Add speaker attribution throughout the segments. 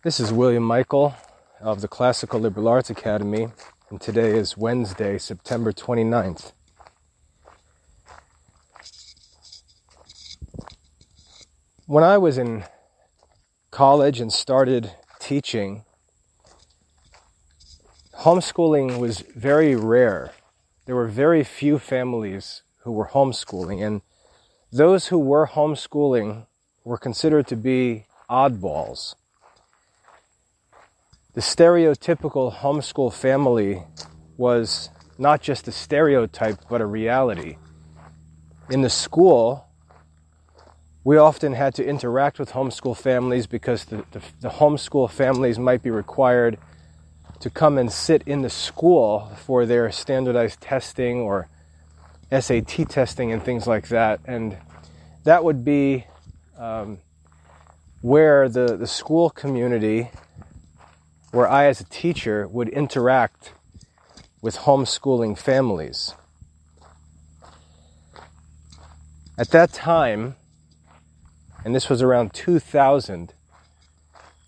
Speaker 1: This is William Michael of the Classical Liberal Arts Academy, and today is Wednesday, September 29th. When I was in college and started teaching, homeschooling was very rare. There were very few families who were homeschooling, and those who were homeschooling were considered to be oddballs. The stereotypical homeschool family was not just a stereotype, but a reality. In the school, we often had to interact with homeschool families because the homeschool families might be required to come and sit in the school for their standardized testing or SAT testing and things like that. And that would be where the school community, where I as a teacher would interact with homeschooling families. At that time, and this was around 2000,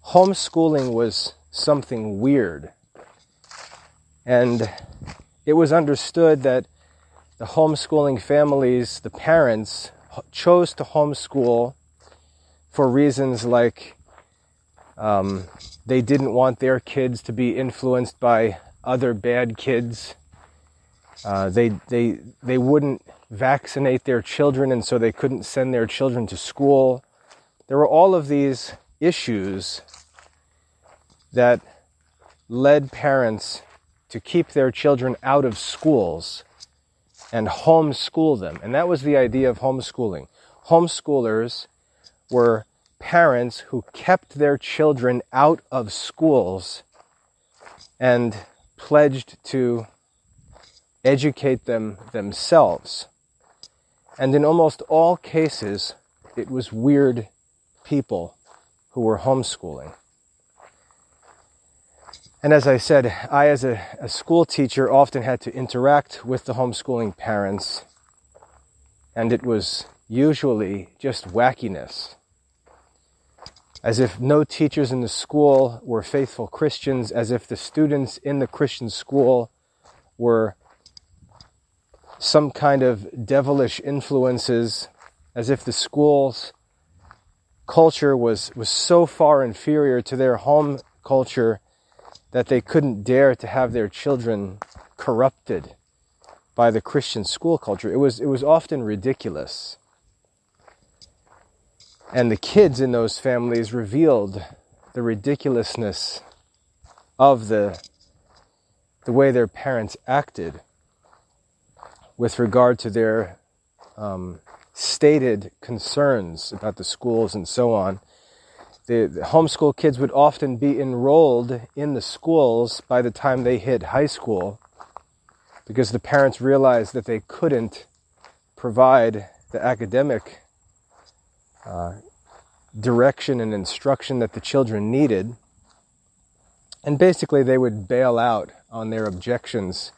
Speaker 1: homeschooling was something weird. And it was understood that the homeschooling families, the parents, chose to homeschool for reasons like they didn't want their kids to be influenced by other bad kids. They wouldn't vaccinate their children, and so they couldn't send their children to school. There were all of these issues that led parents to keep their children out of schools and homeschool them. And that was the idea of homeschooling. Homeschoolers were parents who kept their children out of schools and pledged to educate them themselves. And in almost all cases, it was weird people who were homeschooling. And as I said, I as a school teacher often had to interact with the homeschooling parents, and it was usually just wackiness. As if no teachers in the school were faithful Christians, as if the students in the Christian school were some kind of devilish influences, as if the school's culture was so far inferior to their home culture that they couldn't dare to have their children corrupted by the Christian school culture. It was often ridiculous. And the kids in those families revealed the ridiculousness of the way their parents acted with regard to their stated concerns about the schools and so on. The homeschool kids would often be enrolled in the schools by the time they hit high school because the parents realized that they couldn't provide the academic direction and instruction that the children needed. And basically they would bail out on their objections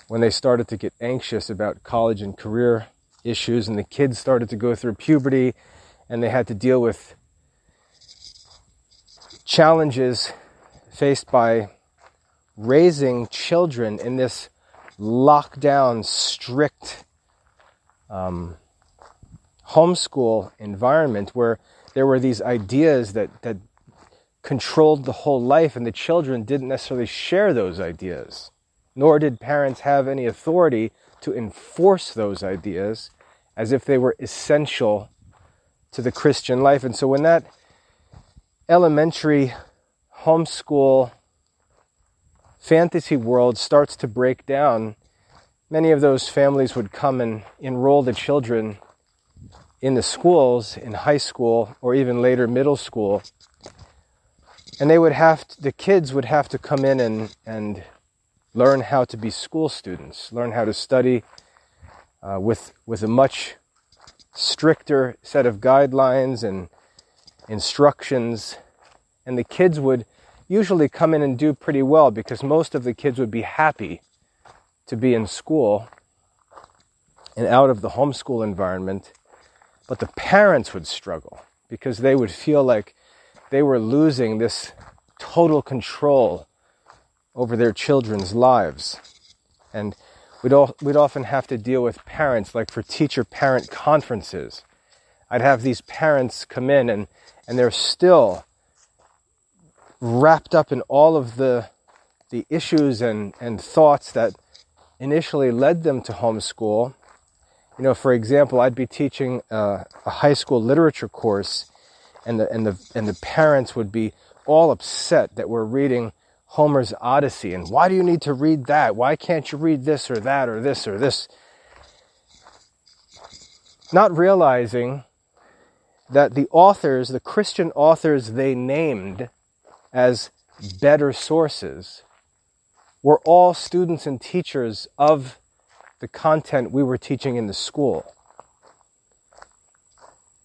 Speaker 1: when they started to get anxious about college and career issues, and the kids started to go through puberty, and they had to deal with challenges faced by raising children in this lockdown, strict homeschool environment where there were these ideas that controlled the whole life, and the children didn't necessarily share those ideas, nor did parents have any authority to enforce those ideas as if they were essential to the Christian life. And so when that elementary homeschool fantasy world starts to break down, many of those families would come and enroll the children in the schools, in high school, or even later middle school. And the kids would have to come in and learn how to be school students, learn how to study with a much stricter set of guidelines and instructions. And the kids would usually come in and do pretty well because most of the kids would be happy to be in school and out of the homeschool environment. But the parents would struggle because they would feel like they were losing this total control over their children's lives. And we'd often have to deal with parents, like for teacher-parent conferences. I'd have these parents come in and they're still wrapped up in all of the issues and thoughts that initially led them to homeschool. You know, for example, I'd be teaching a high school literature course, and the parents would be all upset that we're reading Homer's Odyssey, and why do you need to read that? Why can't you read this or that or this or this? Not realizing that the authors, the Christian authors they named as better sources, were all students and teachers of the content we were teaching in the school.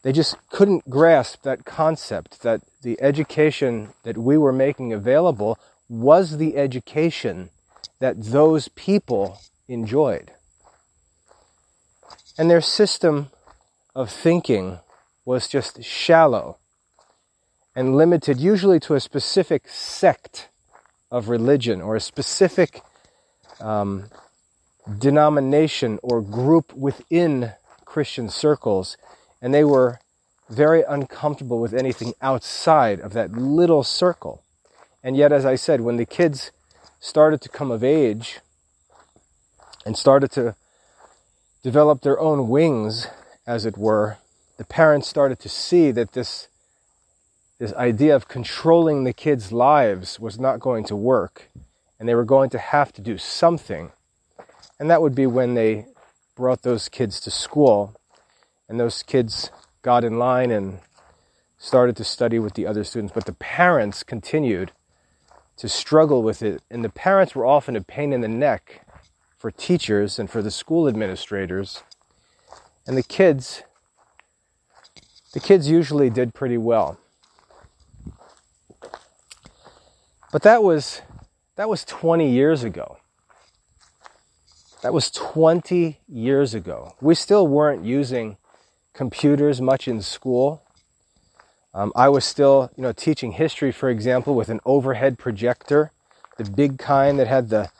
Speaker 1: They just couldn't grasp that concept that the education that we were making available was the education that those people enjoyed. And their system of thinking was just shallow and limited usually to a specific sect of religion or a specific denomination or group within Christian circles, and they were very uncomfortable with anything outside of that little circle. And yet, as I said, when the kids started to come of age and started to develop their own wings, as it were, the parents started to see that this idea of controlling the kids' lives was not going to work, and they were going to have to do something. And that would be when they brought those kids to school, and those kids got in line and started to study with the other students. But the parents continued to struggle with it, and the parents were often a pain in the neck for teachers and for the school administrators. And the kids usually did pretty well. But that was 20 years ago. That was 20 years ago. We still weren't using computers much in school. I was still, teaching history, for example, with an overhead projector, the big kind that had the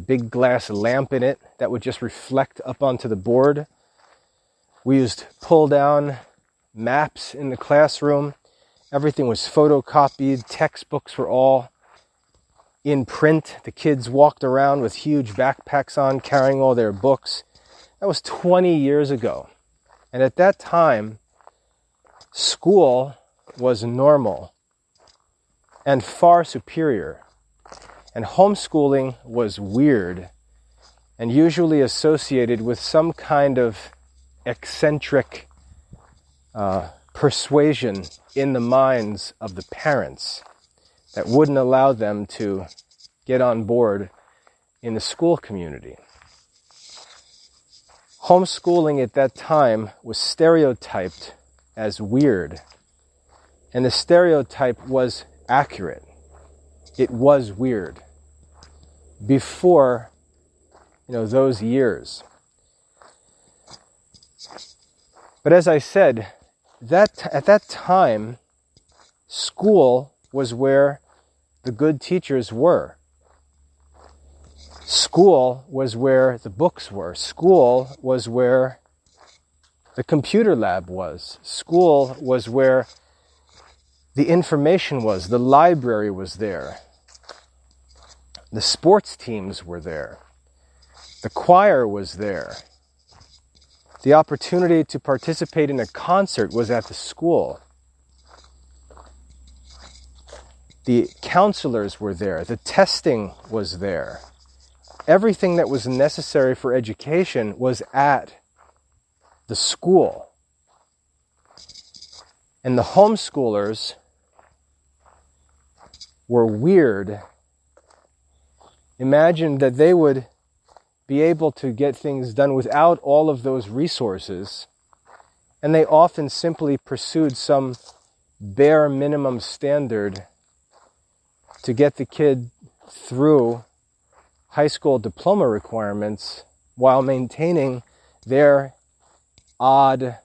Speaker 1: big glass lamp in it that would just reflect up onto the board. We used pull-down maps in the classroom. Everything was photocopied. Textbooks were all in print. The kids walked around with huge backpacks on, carrying all their books. That was 20 years ago. And at that time, school was normal and far superior. And homeschooling was weird and usually associated with some kind of eccentric persuasion in the minds of the parents that wouldn't allow them to get on board in the school community. Homeschooling at that time was stereotyped as weird, and the stereotype was accurate. It was weird before, those years. But as I said, at that time, school was where the good teachers were. School was where the books were. School was where the computer lab was. School was where the information was. The library was there. The sports teams were there. The choir was there. The opportunity to participate in a concert was at the school. The counselors were there. The testing was there. Everything that was necessary for education was at the school. And the homeschoolers were weird. Imagine that they would be able to get things done without all of those resources, and they often simply pursued some bare minimum standard to get the kid through high school diploma requirements while maintaining their odd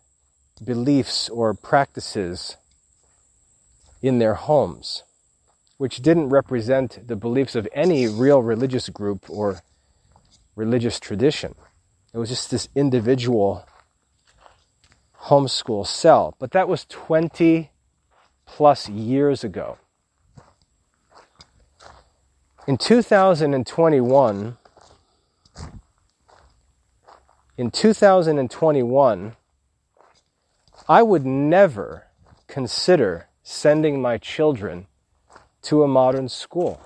Speaker 1: beliefs or practices in their homes, which didn't represent the beliefs of any real religious group or religious tradition. It was just this individual homeschool cell. But that was 20 plus years ago. In 2021, I would never consider sending my children to a modern school.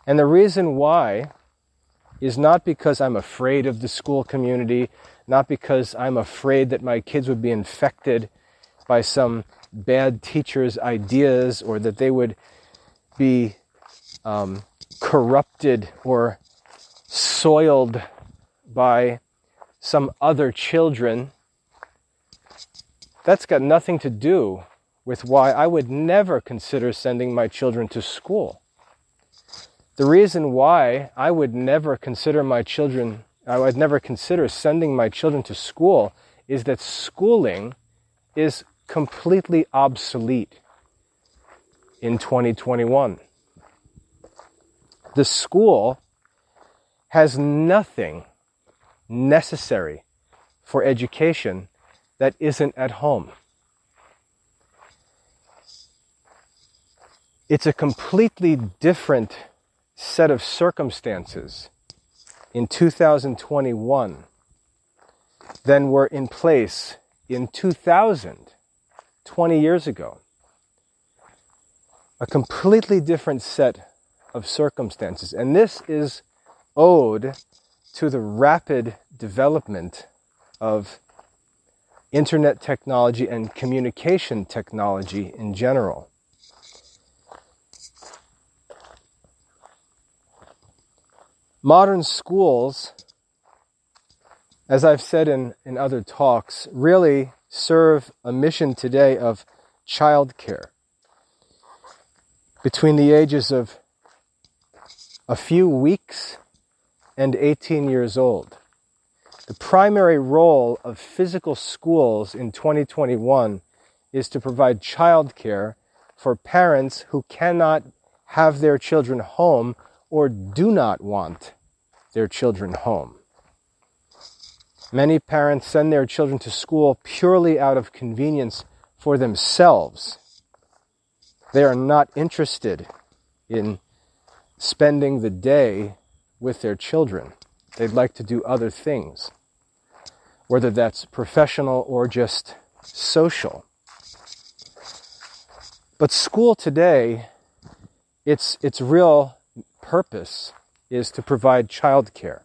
Speaker 1: And the reason why is not because I'm afraid of the school community, not because I'm afraid that my kids would be infected by some bad teacher's ideas or that they would be corrupted or soiled by some other children. That's got nothing to do with why I would never consider sending my children to school. The reason why I would never consider sending my children to school is that schooling is completely obsolete in 2021. The school has nothing necessary for education that isn't at home. It's a completely different set of circumstances in 2021 than were in place in 2000, 20 years ago. A completely different set of circumstances. And this is owed to the rapid development of internet technology and communication technology in general. Modern schools, as I've said in other talks, really serve a mission today of childcare. Between the ages of a few weeks and 18 years old. The primary role of physical schools in 2021 is to provide childcare for parents who cannot have their children home or do not want their children home. Many parents send their children to school purely out of convenience for themselves. They are not interested in spending the day with their children. They'd like to do other things, whether that's professional or just social. But school today, its real purpose is to provide childcare,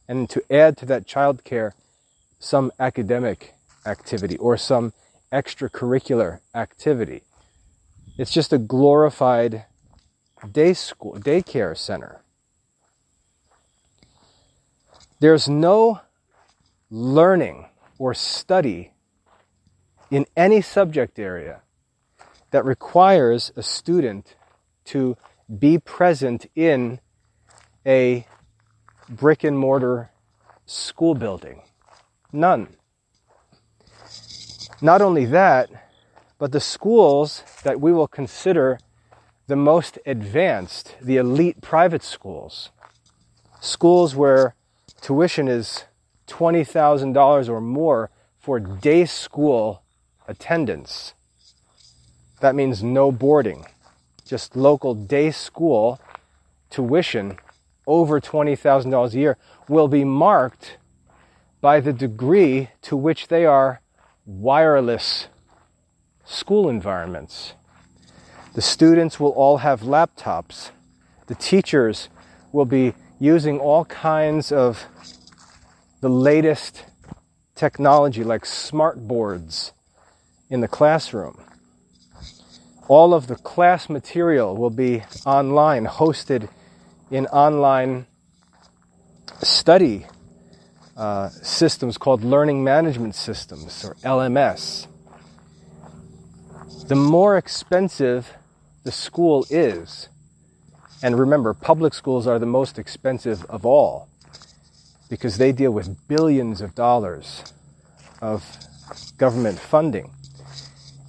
Speaker 1: and to add to that childcare some academic activity or some extracurricular activity. It's just a glorified daycare center. There's no learning or study in any subject area that requires a student to be present in a brick and mortar school building. None. Not only that, but the schools that we will consider the most advanced, the elite private schools where tuition is $20,000 or more for day school attendance. That means no boarding, just local day school tuition over $20,000 a year will be marked by the degree to which they are wireless school environments. The students will all have laptops. The teachers will be using all kinds of the latest technology like smart boards in the classroom. All of the class material will be online, hosted in online study systems called learning management systems, or LMS. The more expensive the school is, and remember, public schools are the most expensive of all because they deal with billions of dollars of government funding.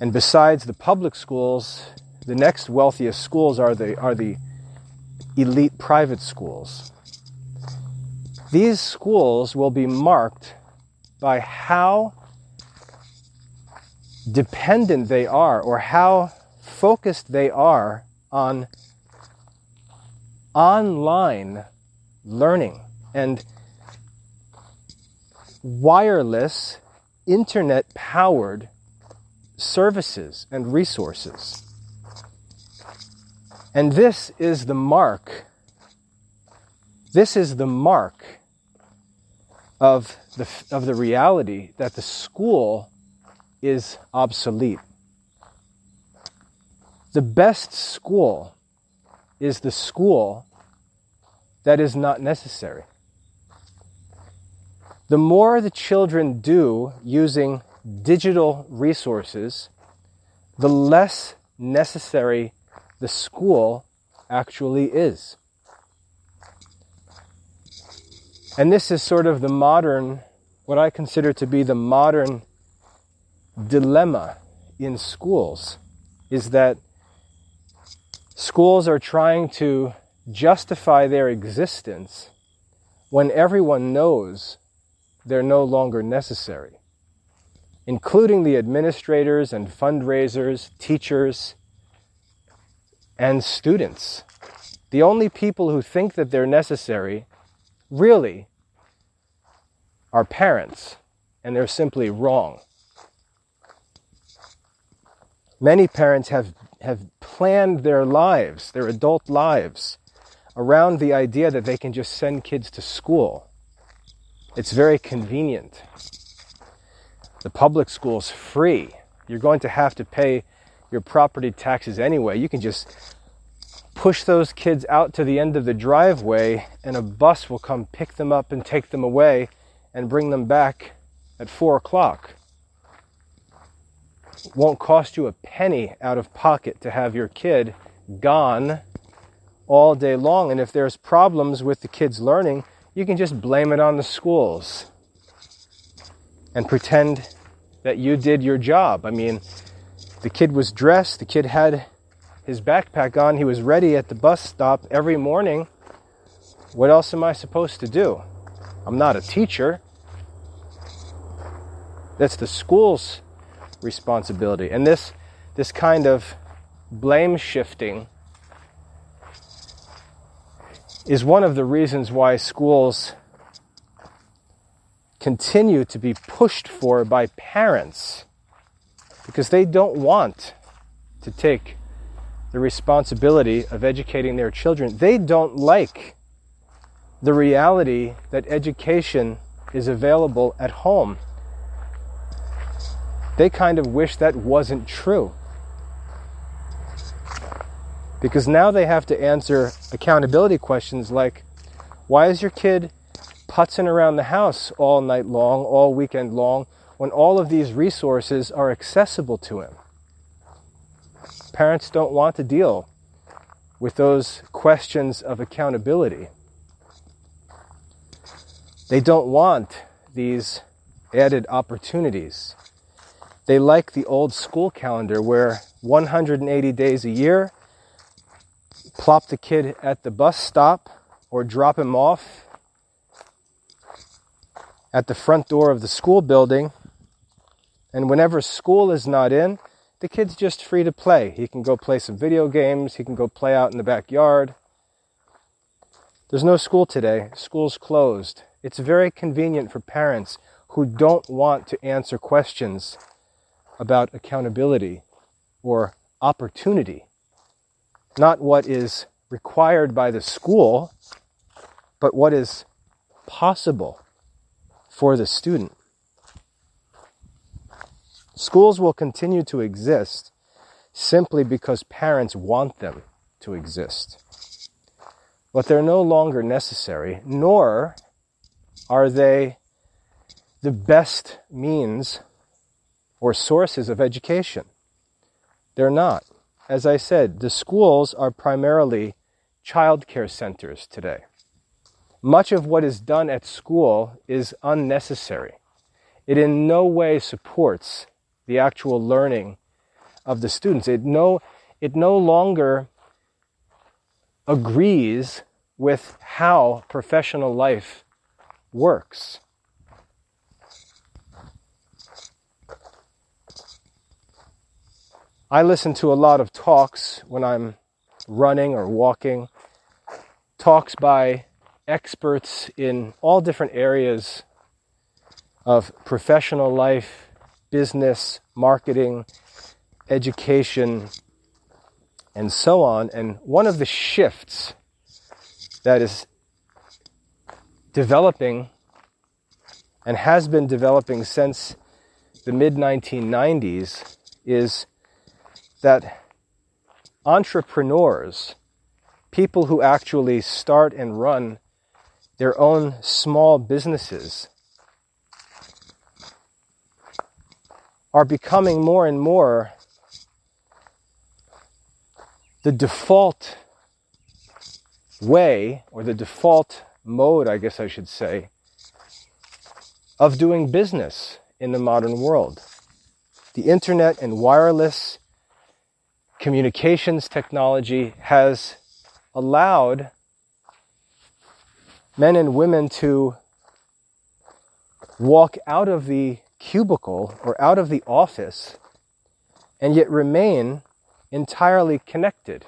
Speaker 1: And besides the public schools, the next wealthiest schools are the elite private schools. These schools will be marked by how dependent they are, or how focused they are on online learning and wireless, internet-powered services and resources. And this is the mark. This is the mark of the reality that the school is obsolete. The best school is the school that is not necessary. The more the children do using digital resources, the less necessary the school actually is. And this is sort of the modern, what I consider to be the modern dilemma in schools, is that schools are trying to justify their existence when everyone knows they're no longer necessary, including the administrators and fundraisers, teachers, and students. The only people who think that they're necessary really are parents, and they're simply wrong. Many parents have planned their lives, their adult lives, around the idea that they can just send kids to school. It's very convenient. The public school's free. You're going to have to pay your property taxes anyway. You can just push those kids out to the end of the driveway, and a bus will come pick them up and take them away and bring them back at 4 o'clock. It won't cost you a penny out of pocket to have your kid gone all day long. And if there's problems with the kids learning, you can just blame it on the schools and pretend that you did your job. I mean, the kid was dressed, the kid had his backpack on, he was ready at the bus stop every morning. What else am I supposed to do? I'm not a teacher. That's the school's responsibility. And this kind of blame shifting is one of the reasons why schools continue to be pushed for by parents, because they don't want to take the responsibility of educating their children. They don't like the reality that education is available at home. They kind of wish that wasn't true, because now they have to answer accountability questions like, why is your kid putzing around the house all night long, all weekend long, when all of these resources are accessible to him? Parents don't want to deal with those questions of accountability. They don't want these added opportunities. They like the old school calendar where 180 days a year, plop the kid at the bus stop or drop him off at the front door of the school building, and whenever school is not in, the kid's just free to play. He can go play some video games, he can go play out in the backyard. There's no school today. School's closed. It's very convenient for parents who don't want to answer questions about accountability or opportunity. Not what is required by the school, but what is possible for the student. Schools will continue to exist simply because parents want them to exist. But they're no longer necessary, nor are they the best means or sources of education. They're not. As I said, the schools are primarily childcare centers today. Much of what is done at school is unnecessary. It in no way supports the actual learning of the students. It no longer agrees with how professional life works. I listen to a lot of talks when I'm running or walking, talks by experts in all different areas of professional life, business, marketing, education, and so on. And one of the shifts that is developing and has been developing since the mid-1990s is that entrepreneurs, people who actually start and run their own small businesses, are becoming more and more the default way, or the default mode, I guess I should say, of doing business in the modern world. The internet and wireless communications technology has allowed men and women to walk out of the cubicle or out of the office and yet remain entirely connected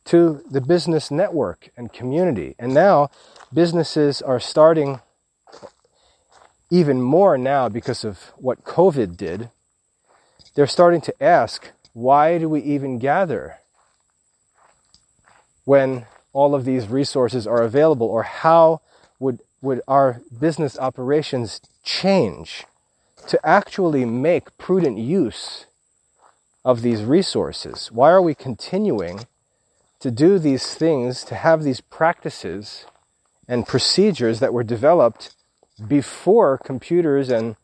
Speaker 1: to the business network and community. And now businesses are starting, even more now because of what COVID did, they're starting to ask, why do we even gather when all of these resources are available? Or how would our business operations change to actually make prudent use of these resources? Why are we continuing to do these things, to have these practices and procedures that were developed before computers and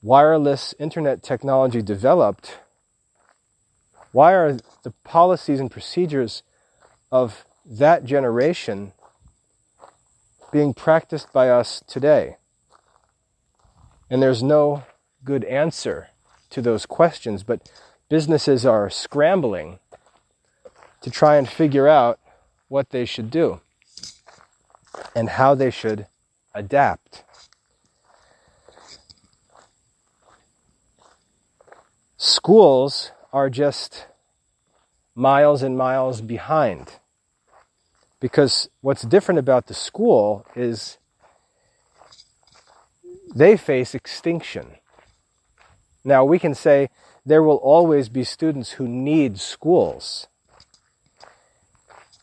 Speaker 1: wireless internet technology developed? Why are the policies and procedures of that generation being practiced by us today? And there's no good answer to those questions, but businesses are scrambling to try and figure out what they should do and how they should adapt. Schools are just miles and miles behind, because what's different about the school is they face extinction. Now, we can say there will always be students who need schools,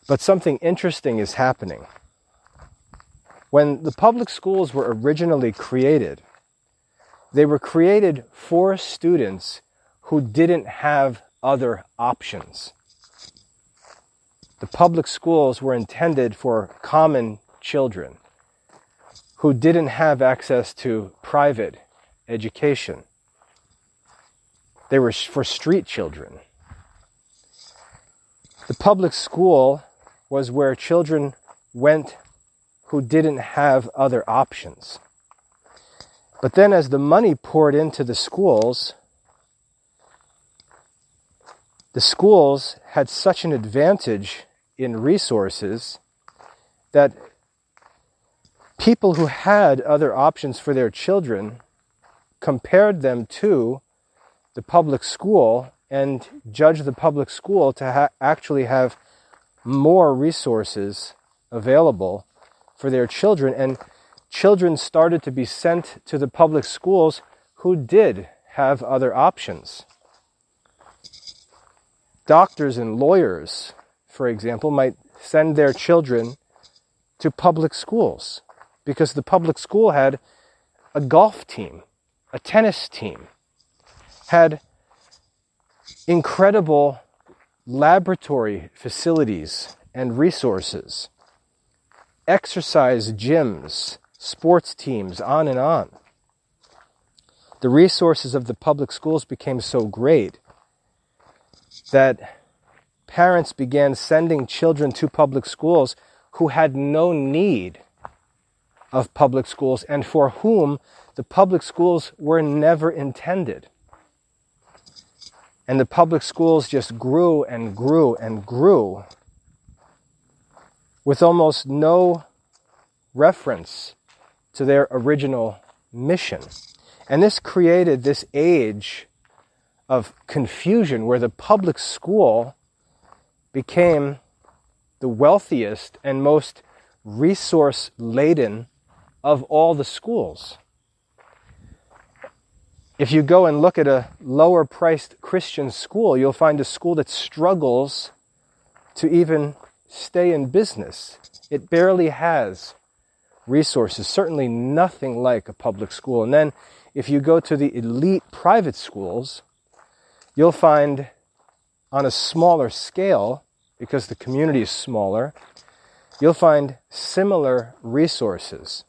Speaker 1: but something interesting is happening. When the public schools were originally created, they were created for students who didn't have other options. The public schools were intended for common children who didn't have access to private education. They were for street children. The public school was where children went who didn't have other options. But then as the money poured into the schools had such an advantage in resources that people who had other options for their children compared them to the public school and judged the public school to actually have more resources available for their children. And children started to be sent to the public schools who did have other options. Doctors and lawyers, for example, might send their children to public schools because the public school had a golf team, a tennis team, had incredible laboratory facilities and resources, exercise gyms, sports teams, on and on. The resources of the public schools became so great that parents began sending children to public schools who had no need of public schools and for whom the public schools were never intended. And the public schools just grew and grew and grew with almost no reference to their original mission. And this created this age of confusion where the public school became the wealthiest and most resource-laden of all the schools. If you go and look at a lower-priced Christian school, you'll find a school that struggles to even stay in business. It barely has resources, certainly nothing like a public school. And then if you go to the elite private schools, you'll find on a smaller scale, because the community is smaller, you'll find similar resources,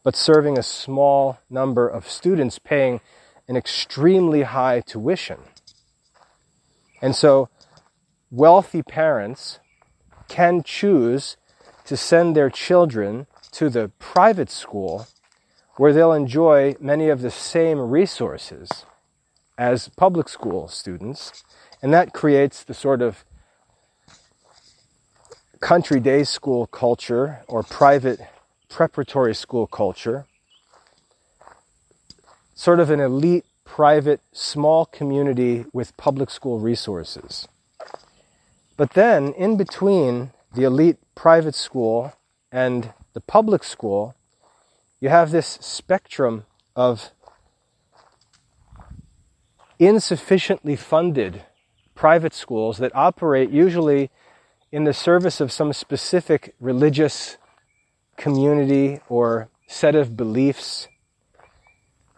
Speaker 1: but serving a small number of students paying an extremely high tuition. And so wealthy parents can choose to send their children to the private school where they'll enjoy many of the same resources as public school students. And that creates the sort of country day school culture or private preparatory school culture, sort of an elite, private, small community with public school resources. But then, in between the elite private school and the public school, you have this spectrum of insufficiently funded private schools that operate usually in the service of some specific religious community or set of beliefs.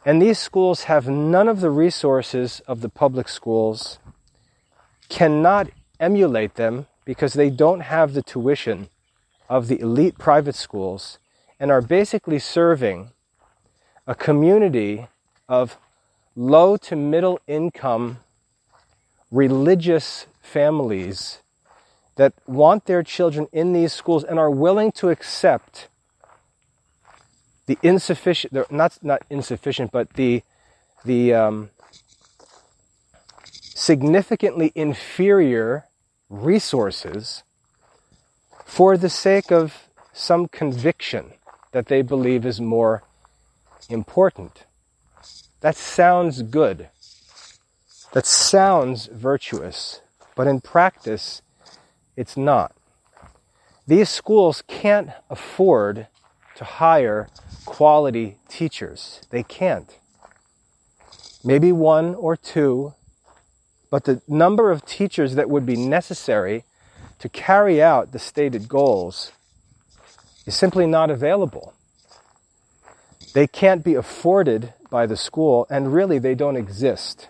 Speaker 1: And these schools have none of the resources of the public schools, cannot emulate them because they don't have the tuition of the elite private schools, and are basically serving a community of low to middle income religious families that want their children in these schools and are willing to accept the insufficient, not insufficient, but the significantly inferior resources for the sake of some conviction that they believe is more important. That sounds good. That sounds virtuous. But in practice, it's not. These schools can't afford to hire quality teachers. They can't. Maybe one or two, but the number of teachers that would be necessary to carry out the stated goals is simply not available. They can't be afforded by the school, and really they don't exist.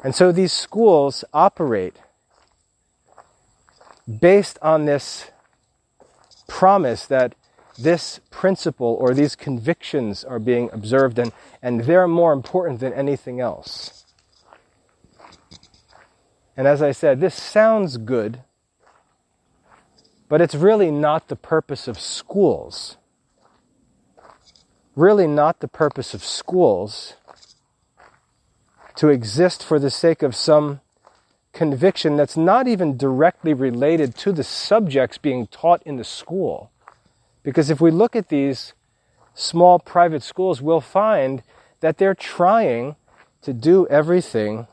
Speaker 1: And so these schools operate based on this promise that this principle or these convictions are being observed, and they're more important than anything else. And as I said, this sounds good, but it's really not the purpose of schools. Really not the purpose of schools to exist for the sake of some conviction that's not even directly related to the subjects being taught in the school. Because if we look at these small private schools, we'll find that they're trying to do everything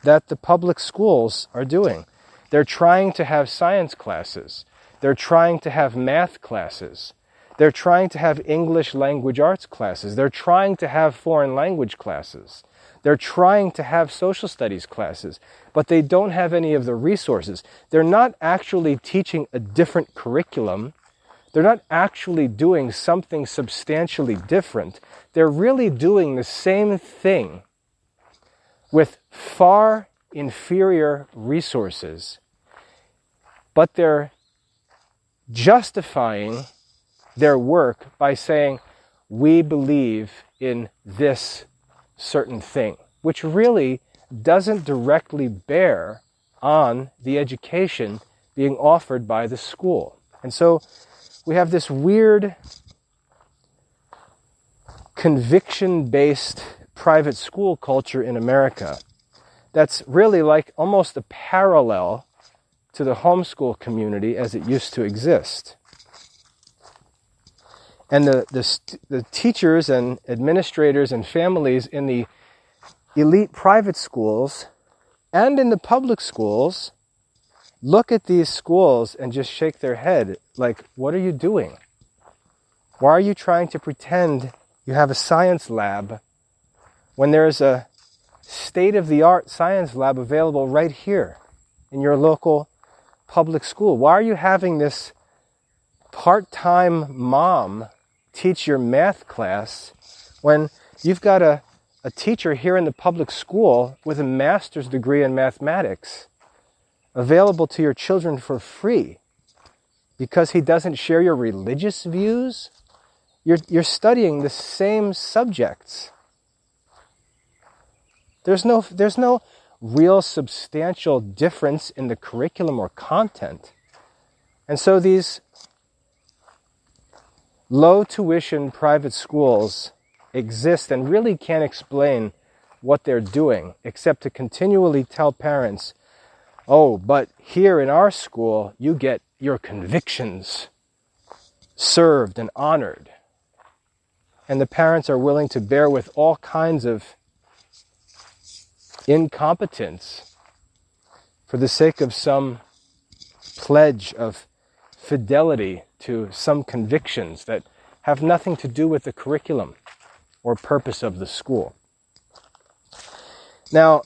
Speaker 1: that the public schools are doing. They're trying to have science classes. They're trying to have math classes. They're trying to have English language arts classes. They're trying to have foreign language classes. They're trying to have social studies classes, but they don't have any of the resources. They're not actually teaching a different curriculum. They're not actually doing something substantially different. They're really doing the same thing with far inferior resources, but they're justifying their work by saying, we believe in this certain thing, which really doesn't directly bear on the education being offered by the school. And so we have this weird conviction-based private school culture in America that's really like almost a parallel to the homeschool community as it used to exist. And the teachers and administrators and families in the elite private schools and in the public schools look at these schools and just shake their head like, what are you doing? Why are you trying to pretend you have a science lab when there's a state-of-the-art science lab available right here in your local public school? Why are you having this part-time mom teach your math class when you've got a teacher here in the public school with a master's degree in mathematics available to your children for free because he doesn't share your religious views? You're studying the same subjects. There's no real substantial difference in the curriculum or content. And so these low tuition private schools exist and really can't explain what they're doing except to continually tell parents, oh, but here in our school, you get your convictions served and honored. And the parents are willing to bear with all kinds of incompetence for the sake of some pledge of fidelity to some convictions that have nothing to do with the curriculum or purpose of the school. Now,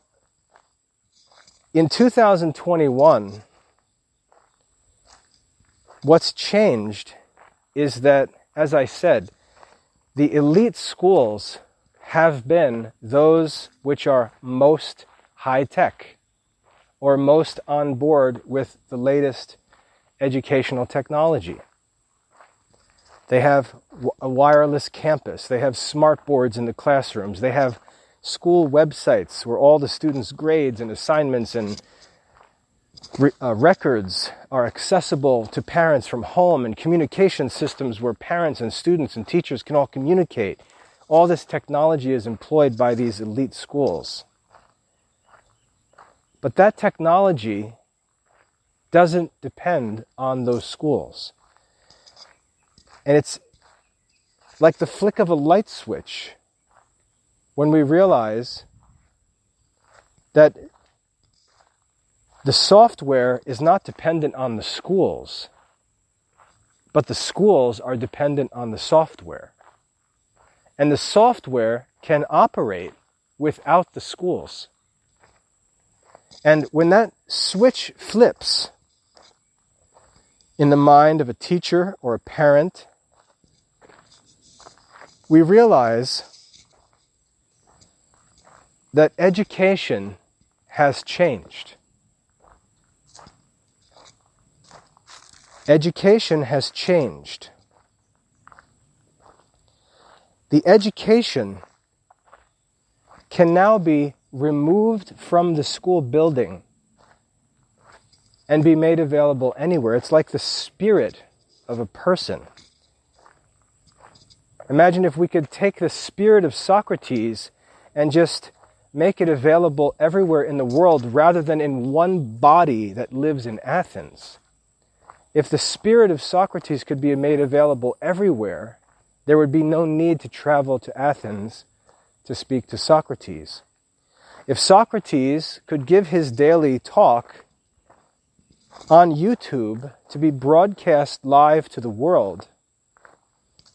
Speaker 1: in 2021, what's changed is that, as I said, the elite schools have been those which are most high-tech or most on board with the latest educational technology. They have a wireless campus. They have smart boards in the classrooms. They have school websites where all the students' grades and assignments and records are accessible to parents from home, and communication systems where parents and students and teachers can all communicate. All this technology is employed by these elite schools. But that technology doesn't depend on those schools. And it's like the flick of a light switch when we realize that the software is not dependent on the schools, but the schools are dependent on the software. And the software can operate without the schools. And when that switch flips in the mind of a teacher or a parent, we realize that education has changed. Education has changed. The education can now be removed from the school building and be made available anywhere. It's like the spirit of a person. Imagine if we could take the spirit of Socrates and just make it available everywhere in the world rather than in one body that lives in Athens. If the spirit of Socrates could be made available everywhere, there would be no need to travel to Athens to speak to Socrates. If Socrates could give his daily talk on YouTube to be broadcast live to the world,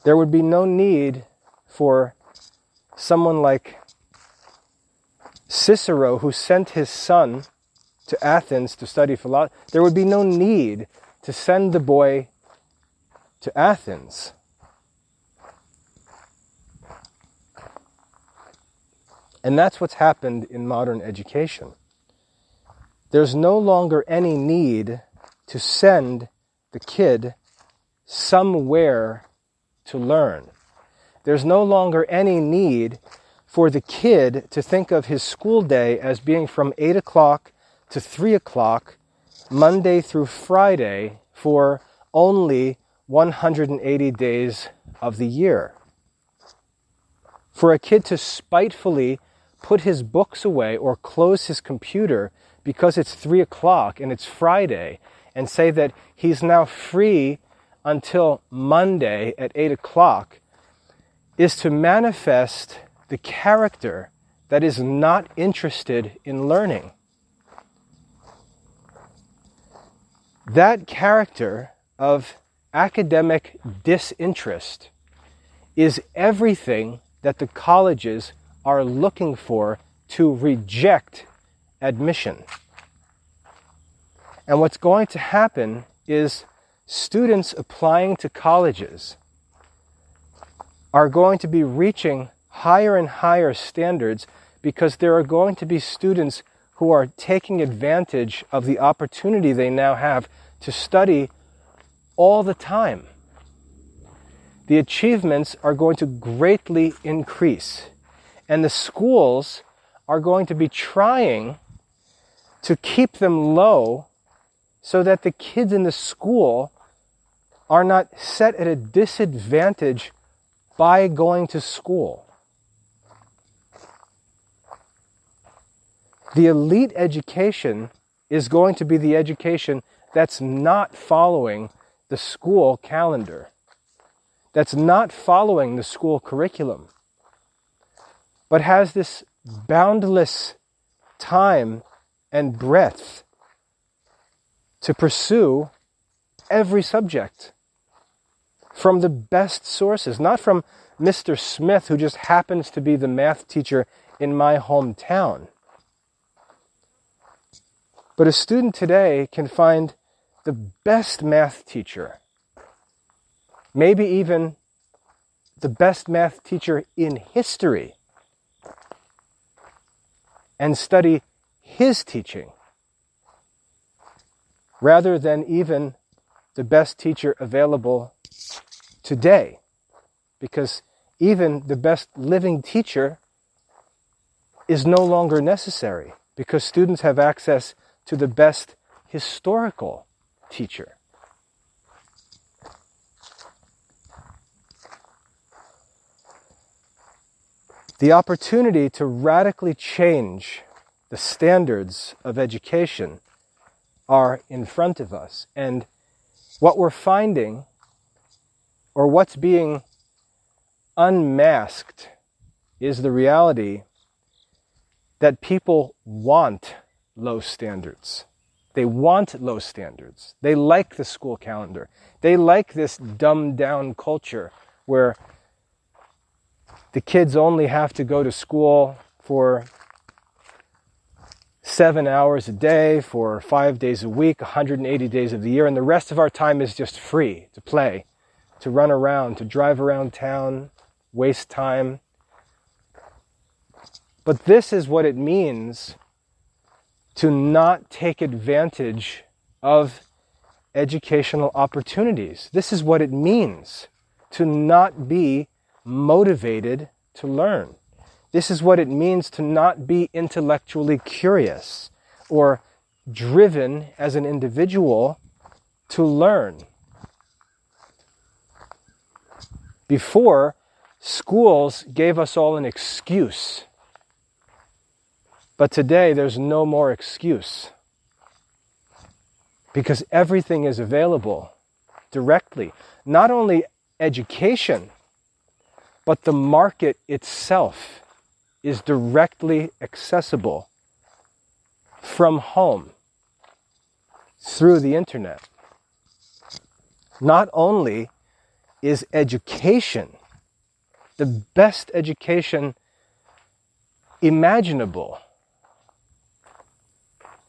Speaker 1: there would be no need for someone like Cicero, who sent his son to Athens to study philosophy. There would be no need to send the boy to Athens. And that's what's happened in modern education. There's no longer any need to send the kid somewhere to learn. There's no longer any need for the kid to think of his school day as being from 8 o'clock to 3 o'clock, Monday through Friday, for only 180 days of the year. For a kid to spitefully put his books away or close his computer because it's 3 o'clock and it's Friday, and say that he's now free until Monday at 8 o'clock, is to manifest the character that is not interested in learning. That character of academic disinterest is everything that the colleges are looking for to reject admission. And what's going to happen is students applying to colleges are going to be reaching higher and higher standards because there are going to be students who are taking advantage of the opportunity they now have to study all the time. The achievements are going to greatly increase, and the schools are going to be trying to keep them low so that the kids in the school are not set at a disadvantage by going to school. The elite education is going to be the education that's not following the school calendar, that's not following the school curriculum, but has this boundless time and breadth to pursue every subject from the best sources, not from Mr. Smith, who just happens to be the math teacher in my hometown. But a student today can find the best math teacher, maybe even the best math teacher in history, and study his teaching, rather than even the best teacher available today, because even the best living teacher is no longer necessary, because students have access to the best historical teacher. The opportunity to radically change the standards of education are in front of us. And what we're finding, or what's being unmasked, is the reality that people want low standards. They want low standards. They like the school calendar. They like this dumbed down culture where the kids only have to go to school for 7 hours a day, for 5 days a week, 180 days of the year, and the rest of our time is just free to play, to run around, to drive around town, waste time. But this is what it means to not take advantage of educational opportunities. This is what it means to not be motivated to learn. This is what it means to not be intellectually curious or driven as an individual to learn. Before, schools gave us all an excuse. But today, there's no more excuse, because everything is available directly. Not only education, but the market itself is directly accessible from home through the internet. Not only is education the best education imaginable,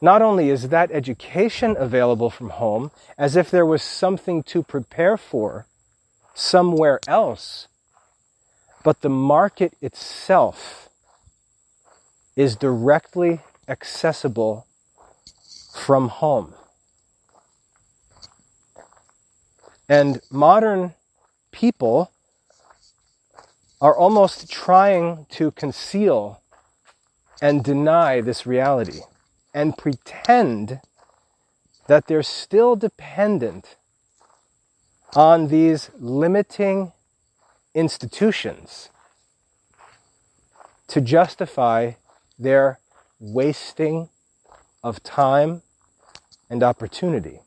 Speaker 1: not only is that education available from home, as if there was something to prepare for somewhere else, but the market itself is directly accessible from home. And modern people are almost trying to conceal and deny this reality and pretend that they're still dependent on these limiting institutions to justify their wasting of time and opportunity.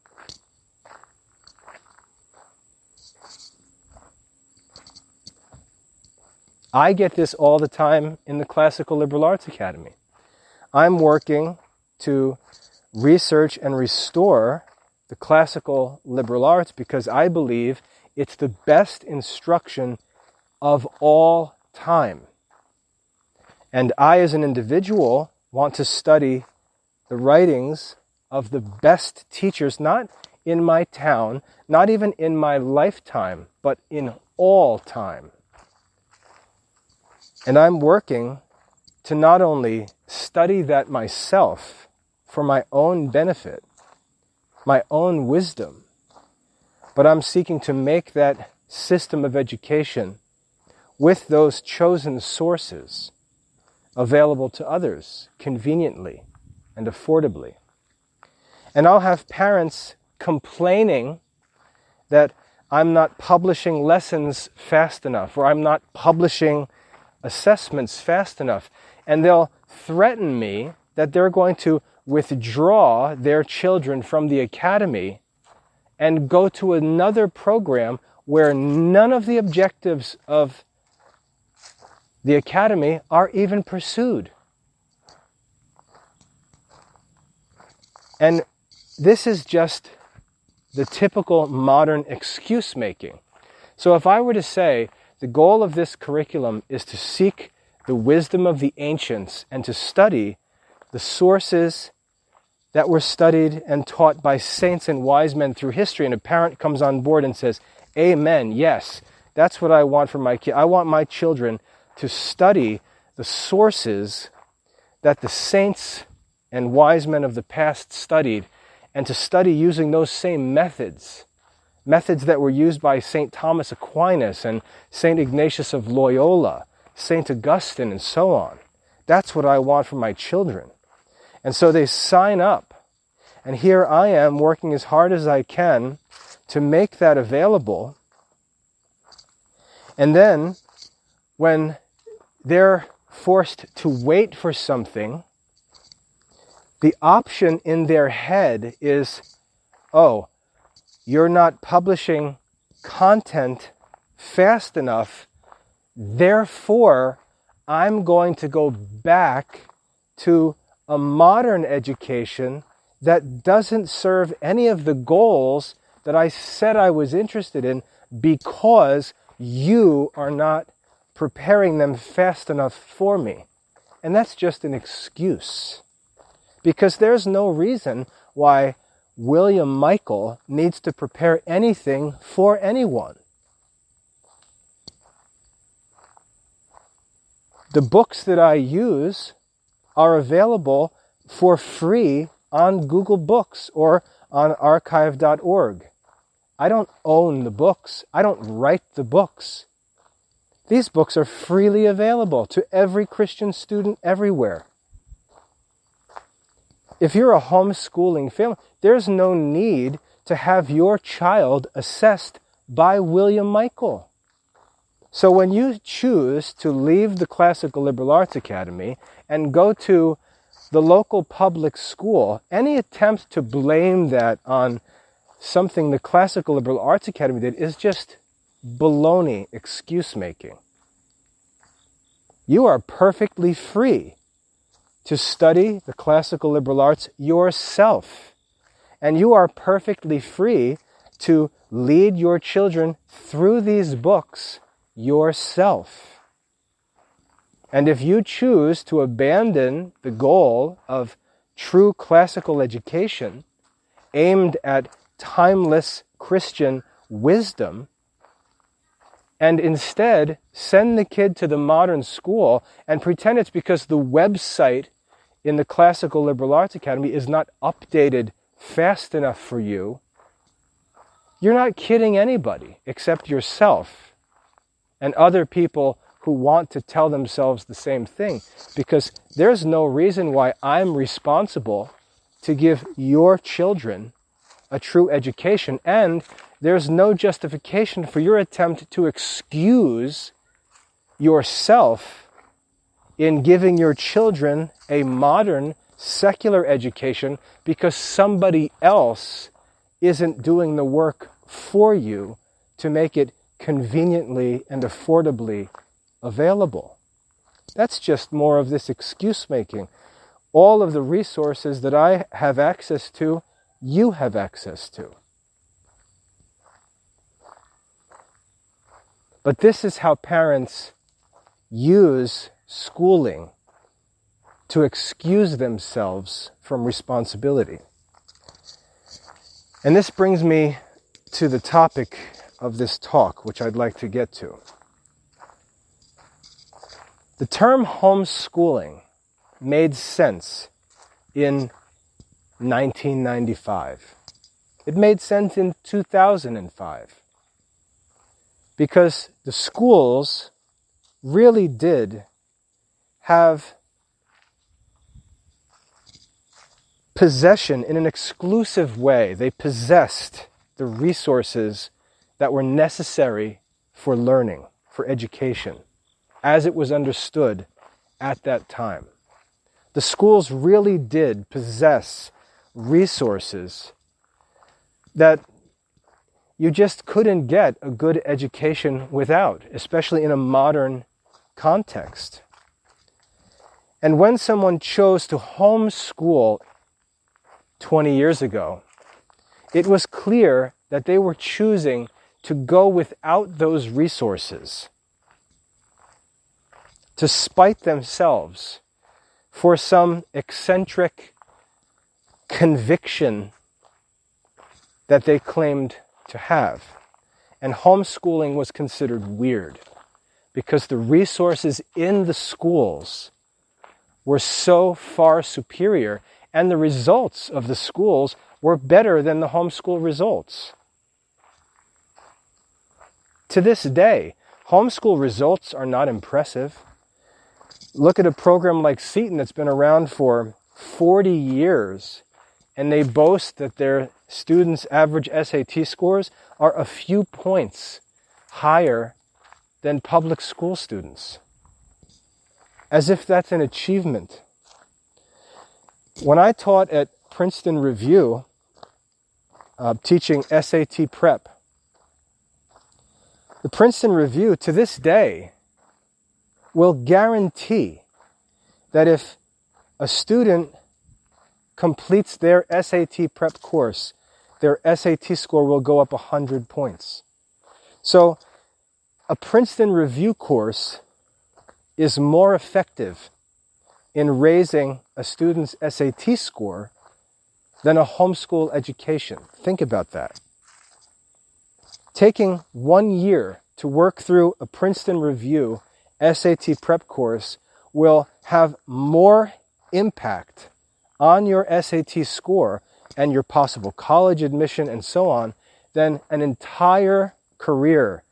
Speaker 1: I get this all the time in the Classical Liberal Arts Academy. I'm working to research and restore the classical liberal arts because I believe it's the best instruction of all time. And I, as an individual, want to study the writings of the best teachers, not in my town, not even in my lifetime, but in all time. And I'm working to not only study that myself for my own benefit, my own wisdom, but I'm seeking to make that system of education with those chosen sources available to others conveniently and affordably. And I'll have parents complaining that I'm not publishing lessons fast enough, or I'm not publishing assessments fast enough. And they'll threaten me that they're going to withdraw their children from the academy and go to another program where none of the objectives of the academy are even pursued. And this is just the typical modern excuse making. So if I were to say the goal of this curriculum is to seek the wisdom of the ancients and to study the sources that were studied and taught by saints and wise men through history, and a parent comes on board and says, amen, yes, that's what I want for my kid. I want my children to study the sources that the saints and wise men of the past studied, and to study using those same methods that were used by St. Thomas Aquinas and St. Ignatius of Loyola, St. Augustine, and so on. That's what I want for my children. And so they sign up. And here I am working as hard as I can to make that available. And then when they're forced to wait for something, the option in their head is, oh, you're not publishing content fast enough, therefore I'm going to go back to a modern education that doesn't serve any of the goals that I said I was interested in because you are not preparing them fast enough for me. And that's just an excuse. Because there's no reason why William Michael needs to prepare anything for anyone. The books that I use are available for free on Google Books or on archive.org. I don't own the books. I don't write the books. These books are freely available to every Christian student everywhere. If you're a homeschooling family, there's no need to have your child assessed by William Michael. So when you choose to leave the Classical Liberal Arts Academy and go to the local public school, any attempt to blame that on something the Classical Liberal Arts Academy did is just baloney excuse making. You are perfectly free to study the classical liberal arts yourself. And you are perfectly free to lead your children through these books yourself. And if you choose to abandon the goal of true classical education aimed at timeless Christian wisdom, and instead send the kid to the modern school and pretend it's because the website in the Classical Liberal Arts Academy is not updated fast enough for you, you're not kidding anybody except yourself and other people who want to tell themselves the same thing, because there's no reason why I'm responsible to give your children a true education, and there's no justification for your attempt to excuse yourself in giving your children a modern secular education because somebody else isn't doing the work for you to make it conveniently and affordably available. That's just more of this excuse making. All of the resources that I have access to, you have access to. But this is how parents use schooling to excuse themselves from responsibility. And this brings me to the topic of this talk, which I'd like to get to. The term homeschooling made sense in 1995. It made sense in 2005. Because the schools really did have possession in an exclusive way. They possessed the resources that were necessary for learning, for education, as it was understood at that time. The schools really did possess resources that you just couldn't get a good education without, especially in a modern context. And when someone chose to homeschool 20 years ago, it was clear that they were choosing to go without those resources, to spite themselves for some eccentric conviction that they claimed to have. And homeschooling was considered weird because the resources in the schools were so far superior, and the results of the schools were better than the homeschool results. To this day, homeschool results are not impressive. Look at a program like Seton that's been around for 40 years, and they boast that their students' average SAT scores are a few points higher than public school students. As if that's an achievement. When I taught at Princeton Review, teaching SAT prep, the Princeton Review to this day will guarantee that if a student completes their SAT prep course, their SAT score will go up 100 points. So a Princeton Review course is more effective in raising a student's SAT score than a homeschool education. Think about that. Taking 1 year to work through a Princeton Review SAT prep course will have more impact on your SAT score and your possible college admission and so on than an entire career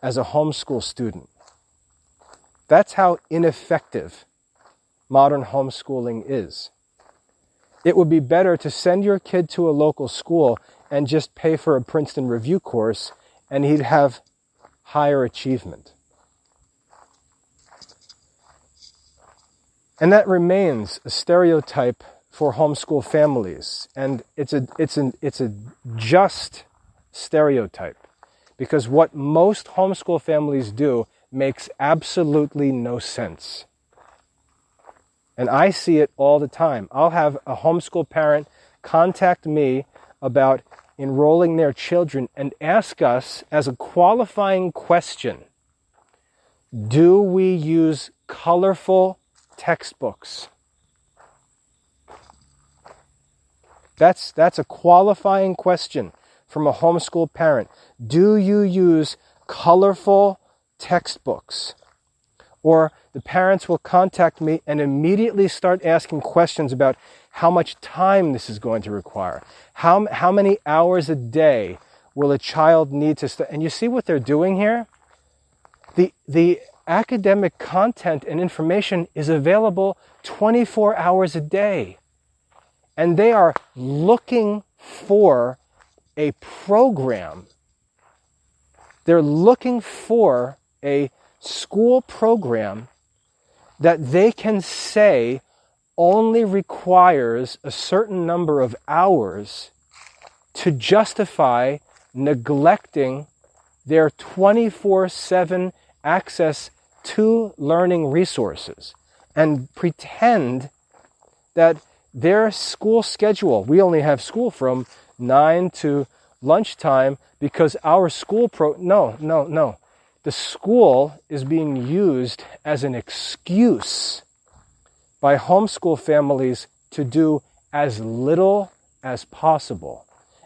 Speaker 1: as a homeschool student. That's how ineffective modern homeschooling is. It would be better to send your kid to a local school and just pay for a Princeton Review course, and he'd have higher achievement. And that remains a stereotype for homeschool families, and it's a just stereotype, because what most homeschool families do makes absolutely no sense. And I see it all the time. I'll have a homeschool parent contact me about enrolling their children and ask us as a qualifying question, do we use colorful textbooks? That's a qualifying question from a homeschool parent. Do you use colorful textbooks? Or the parents will contact me and immediately start asking questions about how much time this is going to require. How many hours a day will a child need to study? And you see what they're doing here? The academic content and information is available 24 hours a day. And they are looking for a program. They're looking for a school program that they can say only requires a certain number of hours to justify neglecting their 24/7 access to learning resources and pretend that their school schedule, we only have school from 9 to lunchtime because our school no. The school is being used as an excuse by homeschool families to do as little as possible.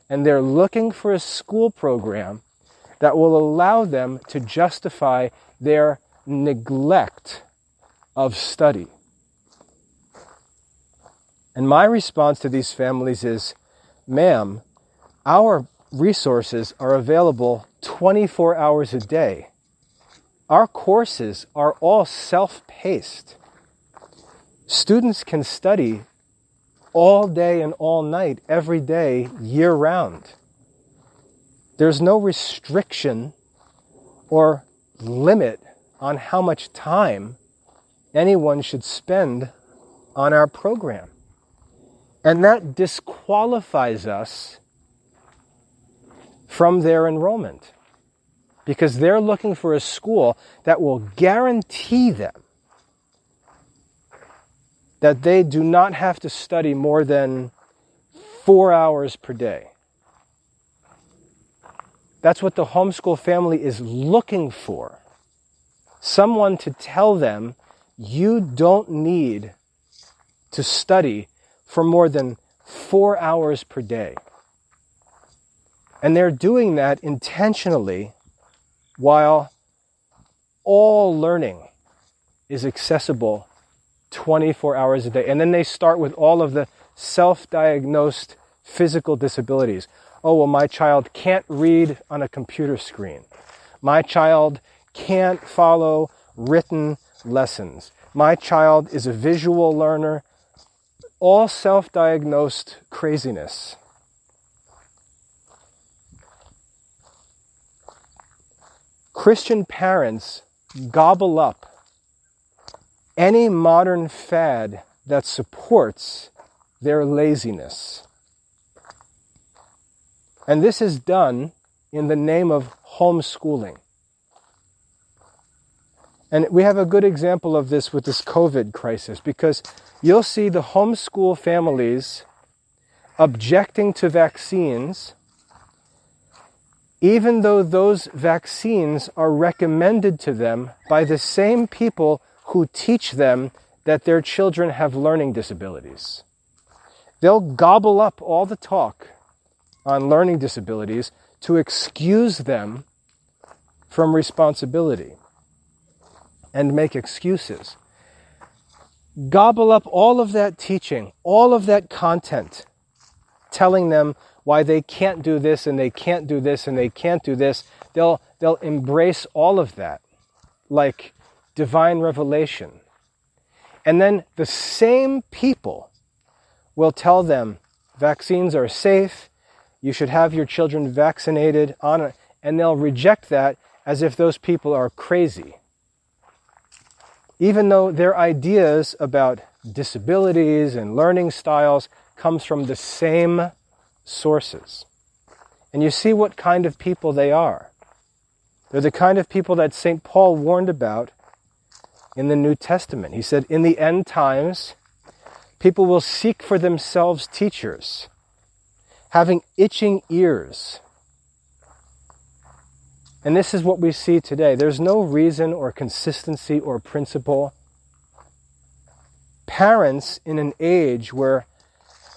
Speaker 1: And they're looking for a school program that will allow them to justify their neglect of study. And my response to these families is, ma'am, our resources are available 24 hours a day. Our courses are all self-paced. Students can study all day and all night, every day, year-round. There's no restriction or limit on how much time anyone should spend on our program. And that disqualifies us from their enrollment, because they're looking for a school that will guarantee them that they do not have to study more than 4 hours per day. That's what the homeschool family is looking for. Someone to tell them, you don't need to study for more than 4 hours per day. And they're doing that intentionally while all learning is accessible 24 hours a day. And then they start with all of the self-diagnosed physical disabilities. Oh, well, my child can't read on a computer screen. My child can't follow written lessons. My child is a visual learner. All self-diagnosed craziness. Christian parents gobble up any modern fad that supports their laziness. And this is done in the name of homeschooling. And we have a good example of this with this COVID crisis, because you'll see the homeschool families objecting to vaccines, even though those vaccines are recommended to them by the same people who teach them that their children have learning disabilities. They'll gobble up all the talk on learning disabilities to excuse them from responsibility and make excuses. Gobble up all of that teaching, all of that content, telling them why they can't do this and they can't do this and they can't do this. They'll embrace all of that like divine revelation. And then the same people will tell them vaccines are safe, you should have your children vaccinated, and they'll reject that as if those people are crazy. Even though their ideas about disabilities and learning styles comes from the same sources. And you see what kind of people they are. They're the kind of people that St. Paul warned about in the New Testament. He said, in the end times, people will seek for themselves teachers, having itching ears. And this is what we see today. There's no reason or consistency or principle. Parents in an age where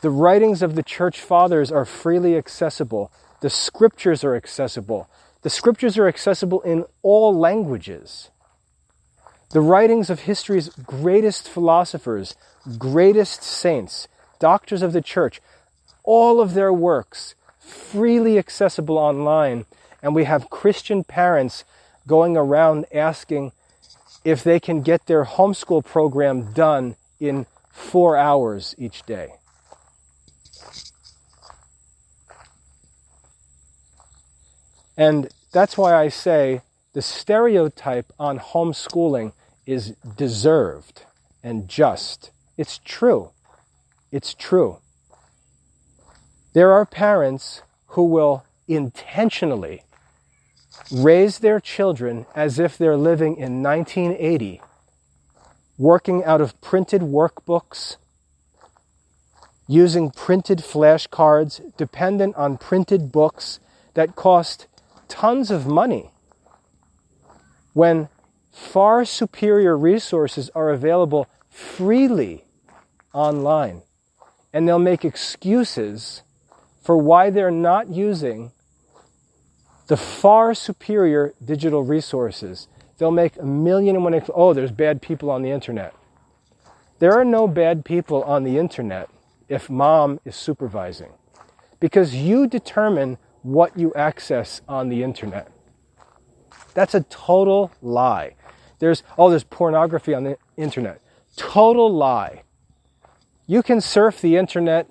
Speaker 1: the writings of the church fathers are freely accessible, the scriptures are accessible. The scriptures are accessible in all languages. The writings of history's greatest philosophers, greatest saints, doctors of the church, all of their works freely accessible online. And we have Christian parents going around asking if they can get their homeschool program done in 4 hours each day. And that's why I say the stereotype on homeschooling is deserved and just. It's true. It's true. There are parents who will intentionally raise their children as if they're living in 1980, working out of printed workbooks, using printed flashcards, dependent on printed books that cost tons of money, when far superior resources are available freely online. And they'll make excuses for why they're not using the far superior digital resources. They'll make a million and one, there's bad people on the internet. There are no bad people on the internet if mom is supervising, because you determine what you access on the internet. That's a total lie. There's pornography on the internet. Total lie. You can surf the internet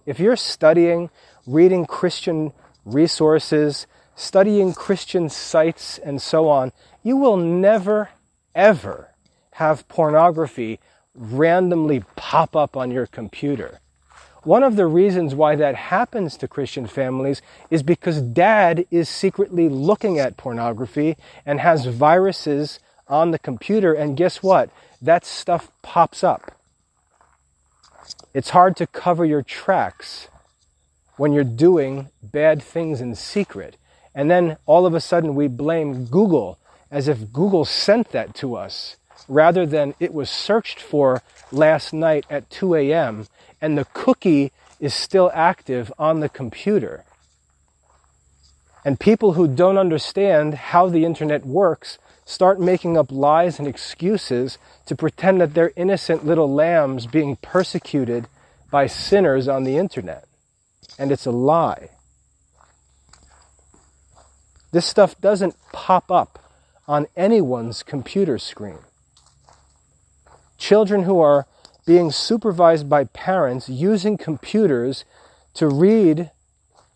Speaker 1: if you're studying, reading Christian resources, studying Christian sites and so on. You will never, ever have pornography randomly pop up on your computer. One of the reasons why that happens to Christian families is because dad is secretly looking at pornography and has viruses on the computer, and guess what? That stuff pops up. It's hard to cover your tracks when you're doing bad things in secret. And then all of a sudden we blame Google as if Google sent that to us, rather than it was searched for last night at 2 a.m. and the cookie is still active on the computer. And people who don't understand how the internet works start making up lies and excuses to pretend that they're innocent little lambs being persecuted by sinners on the internet. And it's a lie. This stuff doesn't pop up on anyone's computer screen. Children who are being supervised by parents using computers to read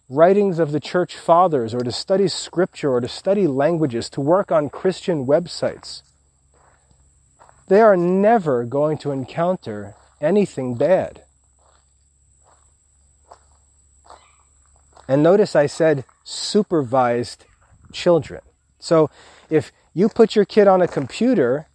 Speaker 1: writings of the church fathers, or to study scripture, or to study languages, to work on Christian websites, they are never going to encounter anything bad. And notice I said supervised children. So if you put your kid on a computer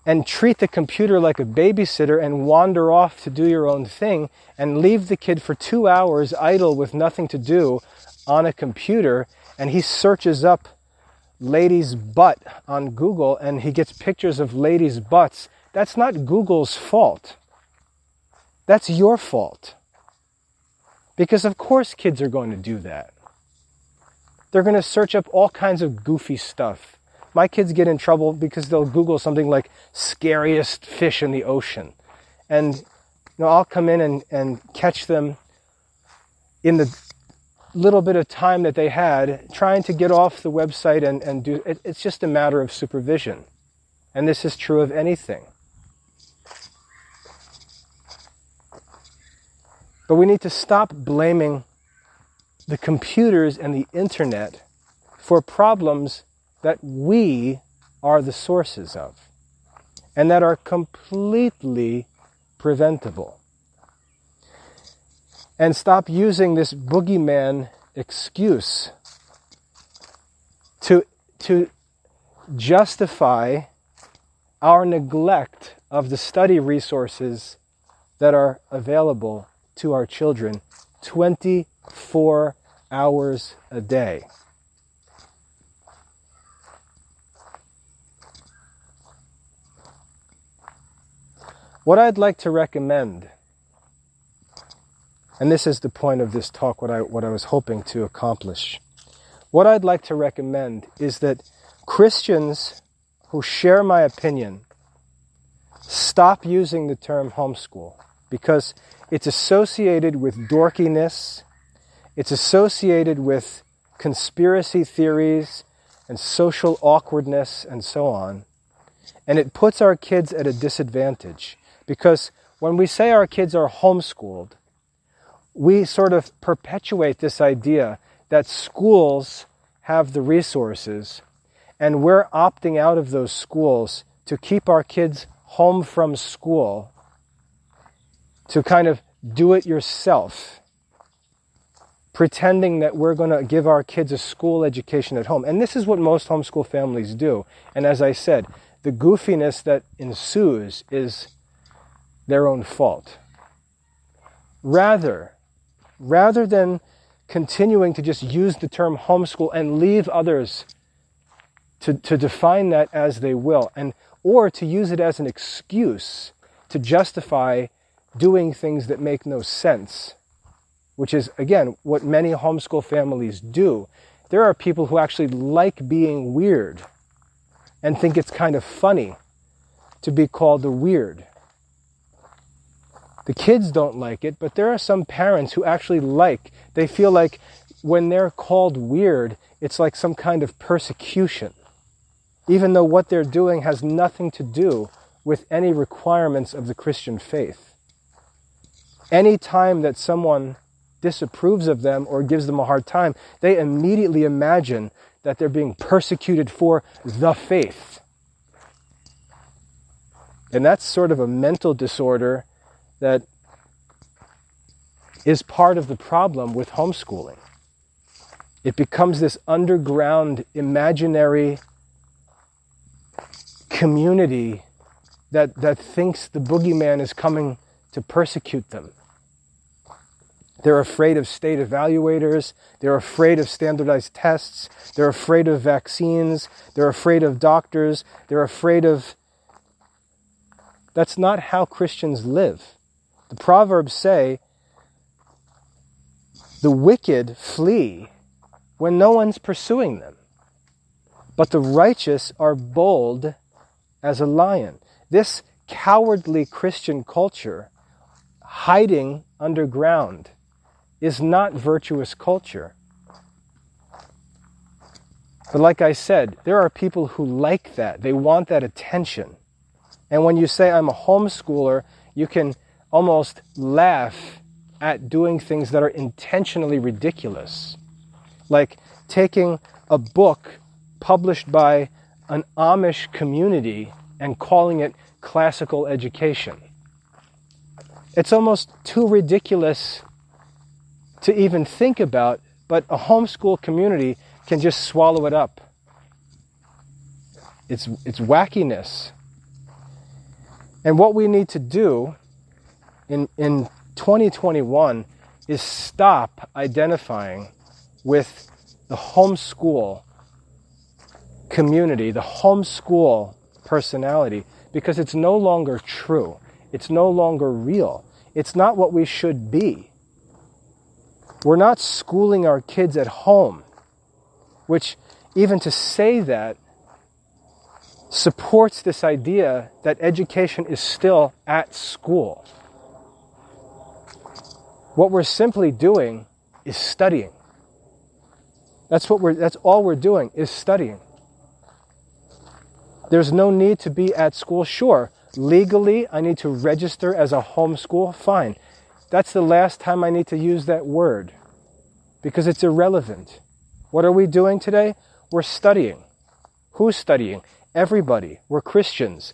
Speaker 1: and treat the computer like a babysitter and wander off to do your own thing and leave the kid for 2 hours idle with nothing to do on a computer, and he searches up lady's butt on Google and he gets pictures of ladies' butts, that's not Google's fault. That's your fault. Because of course kids are going to do that. They're going to search up all kinds of goofy stuff. My kids get in trouble because they'll Google something like scariest fish in the ocean. And I'll come in and catch them in the little bit of time that they had trying to get off the website and do it. It's just a matter of supervision. And this is true of anything. But we need to stop blaming the computers and the internet for problems that we are the sources of, and that are completely preventable. And stop using this boogeyman excuse to justify our neglect of the study resources that are available to our children 24 hours a day. What I'd like to recommend, and this is the point of this talk, what I was hoping to accomplish. What I'd like to recommend is that Christians who share my opinion stop using the term homeschool, because it's associated with dorkiness, it's associated with conspiracy theories and social awkwardness and so on, and it puts our kids at a disadvantage. Because when we say our kids are homeschooled, we sort of perpetuate this idea that schools have the resources, and we're opting out of those schools to keep our kids home from school, to kind of do it yourself, pretending that we're going to give our kids a school education at home. And this is what most homeschool families do. And as I said, the goofiness that ensues is their own fault. Rather than continuing to just use the term homeschool and leave others to define that as they will, or to use it as an excuse to justify doing things that make no sense, which is, again, what many homeschool families do. There are people who actually like being weird and think it's kind of funny to be called the weird. The kids don't like it, but there are some parents who actually they feel like when they're called weird, it's like some kind of persecution, even though what they're doing has nothing to do with any requirements of the Christian faith. Any time that someone disapproves of them or gives them a hard time, they immediately imagine that they're being persecuted for the faith. And that's sort of a mental disorder that is part of the problem with homeschooling. It becomes this underground, imaginary community that thinks the boogeyman is coming to persecute them. They're afraid of state evaluators. They're afraid of standardized tests. They're afraid of vaccines. They're afraid of doctors. They're afraid of... That's not how Christians live. The Proverbs say, the wicked flee when no one's pursuing them, but the righteous are bold as a lion. This cowardly Christian culture, hiding underground, is not virtuous culture. But like I said, there are people who like that. They want that attention. And when you say, I'm a homeschooler, you can almost laugh at doing things that are intentionally ridiculous. Like taking a book published by an Amish community and calling it classical education. It's almost too ridiculous to even think about, but a homeschool community can just swallow it up. It's wackiness. And what we need to do in 2021 is stop identifying with the homeschool community, the homeschool personality, because it's no longer true. It's no longer real. It's not what we should be. We're not schooling our kids at home, which even to say that supports this idea that education is still at school. What we're simply doing is studying. That's all we're doing is studying. There's no need to be at school. Sure, legally I need to register as a homeschool. Fine. That's the last time I need to use that word because it's irrelevant. What are we doing today? We're studying. Who's studying? Everybody. We're Christians.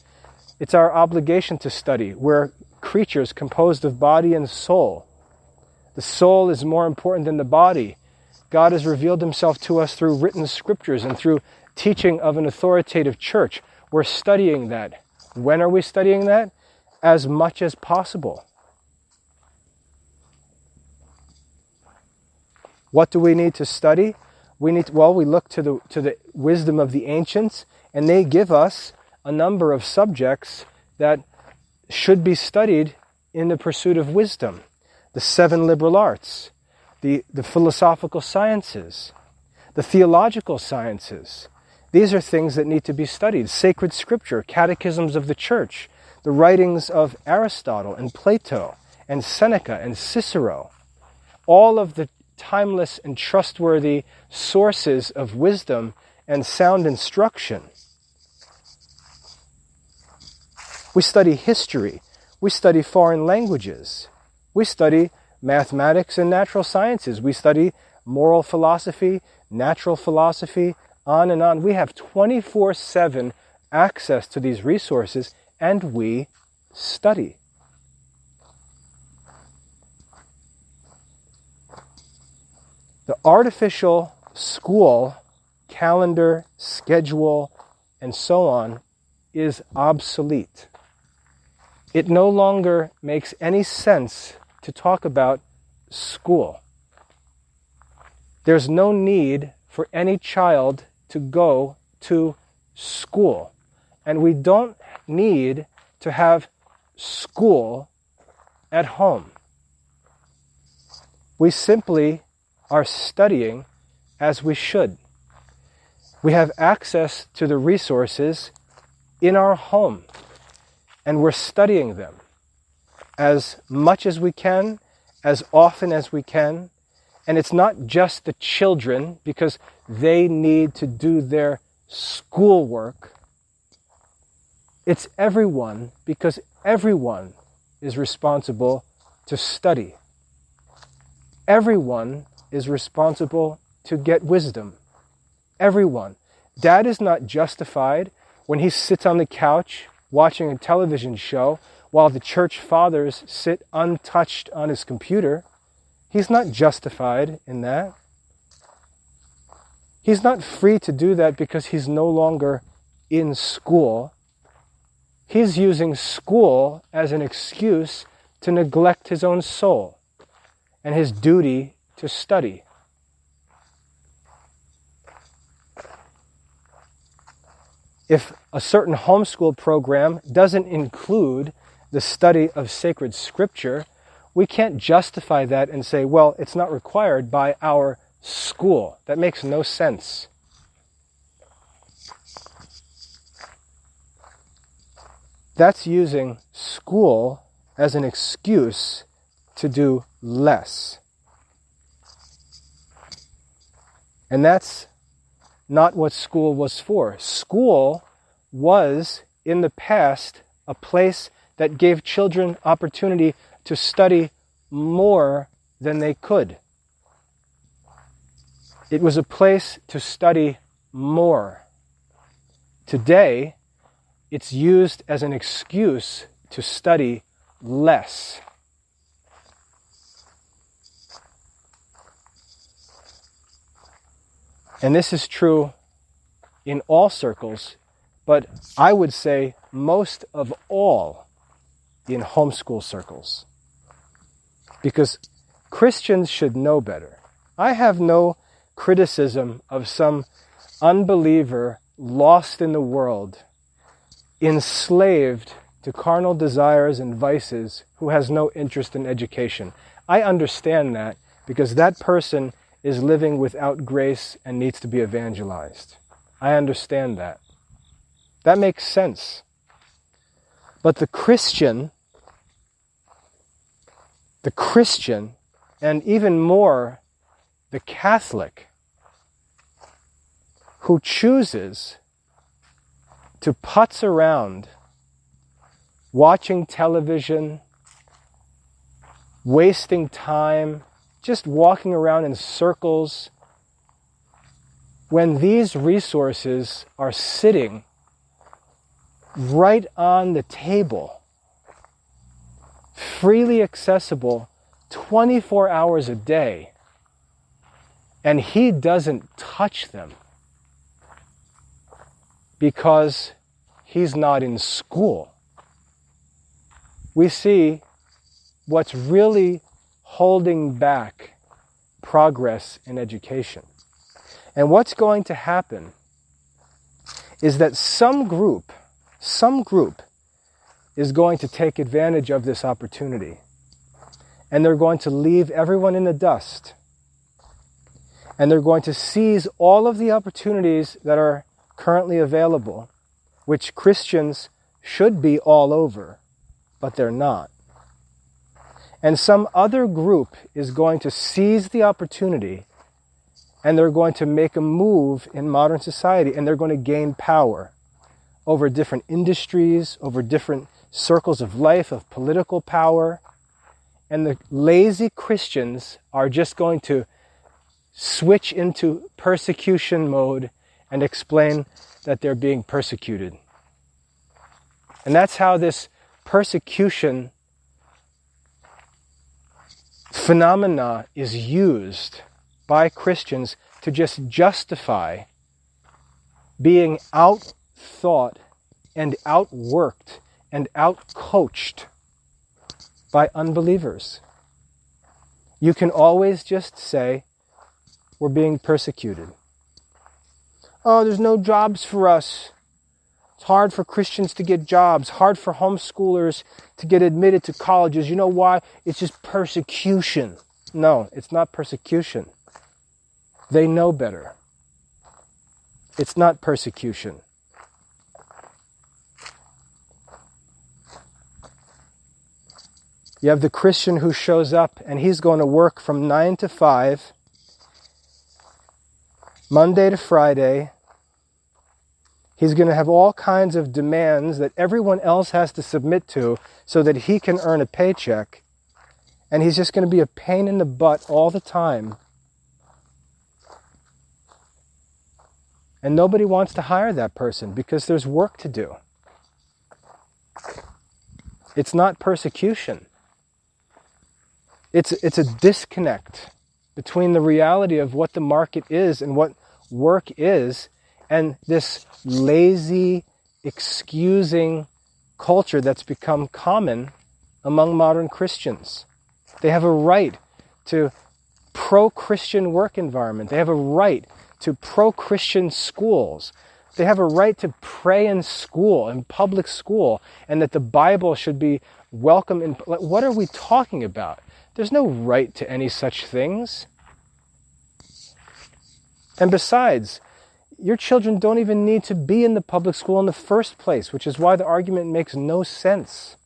Speaker 1: It's our obligation to study. We're creatures composed of body and soul. The soul is more important than the body. God has revealed himself to us through written scriptures and through teaching of an authoritative church. We're studying that. When are we studying that? As much as possible. What do we need to study? We look to the wisdom of the ancients, and they give us a number of subjects that should be studied in the pursuit of wisdom. The 7 liberal arts, the philosophical sciences, the theological sciences. These are things that need to be studied. Sacred scripture, catechisms of the church, the writings of Aristotle and Plato and Seneca and Cicero. All of the timeless and trustworthy sources of wisdom and sound instruction. We study history. We study foreign languages. We study mathematics and natural sciences. We study moral philosophy, natural philosophy, on and on. We have 24/7 access to these resources and we study. The artificial school, calendar, schedule, and so on is obsolete. It no longer makes any sense to talk about school. There's no need for any child to go to school. And we don't need to have school at home. We simply are studying as we should. We have access to the resources in our home, and we're studying them as much as we can, as often as we can. And it's not just the children, because they need to do their schoolwork. It's everyone, because everyone is responsible to study. Everyone is responsible to get wisdom. Everyone. Dad is not justified when he sits on the couch watching a television show while the church fathers sit untouched on his computer. He's not justified in that. He's not free to do that because he's no longer in school. He's using school as an excuse to neglect his own soul and his duty to study. If a certain homeschool program doesn't include the study of sacred scripture, we can't justify that and say, well, it's not required by our school. That makes no sense. That's using school as an excuse to do less. And that's not what school was for. School was, in the past, a place that gave children opportunity to study more than they could. It was a place to study more. Today, it's used as an excuse to study less. And this is true in all circles, but I would say most of all in homeschool circles. Because Christians should know better. I have no criticism of some unbeliever lost in the world, enslaved to carnal desires and vices, who has no interest in education. I understand that because that person is living without grace and needs to be evangelized. I understand that. That makes sense. But the Christian, and even more, the Catholic, who chooses to putz around watching television, wasting time, just walking around in circles, when these resources are sitting right on the table, freely accessible 24 hours a day, and he doesn't touch them because he's not in school. We see what's really holding back progress in education. And what's going to happen is that some group is going to take advantage of this opportunity. And they're going to leave everyone in the dust. And they're going to seize all of the opportunities that are currently available, which Christians should be all over, but they're not. And some other group is going to seize the opportunity, and they're going to make a move in modern society, and they're going to gain power over different industries, over different circles of life, of political power. And the lazy Christians are just going to switch into persecution mode and explain that they're being persecuted. And that's how this persecution phenomena is used by Christians to just justify being out-thought and outworked and out-coached by unbelievers. You can always just say, we're being persecuted. Oh, there's no jobs for us. It's hard for Christians to get jobs, hard for homeschoolers to get admitted to colleges. You know why? It's just persecution. No, it's not persecution. They know better. It's not persecution. You have the Christian who shows up and he's going to work from 9 to 5, Monday to Friday. He's going to have all kinds of demands that everyone else has to submit to so that he can earn a paycheck. And he's just going to be a pain in the butt all the time. And nobody wants to hire that person because there's work to do. It's not persecution. It's a disconnect between the reality of what the market is and what work is, and this lazy, excusing culture that's become common among modern Christians. They have a right to pro-Christian work environment. They have a right to pro-Christian schools. They have a right to pray in school, in public school, and that the Bible should be welcome. What are we talking about? There's no right to any such things. And besides, your children don't even need to be in the public school in the first place, which is why the argument makes no sense.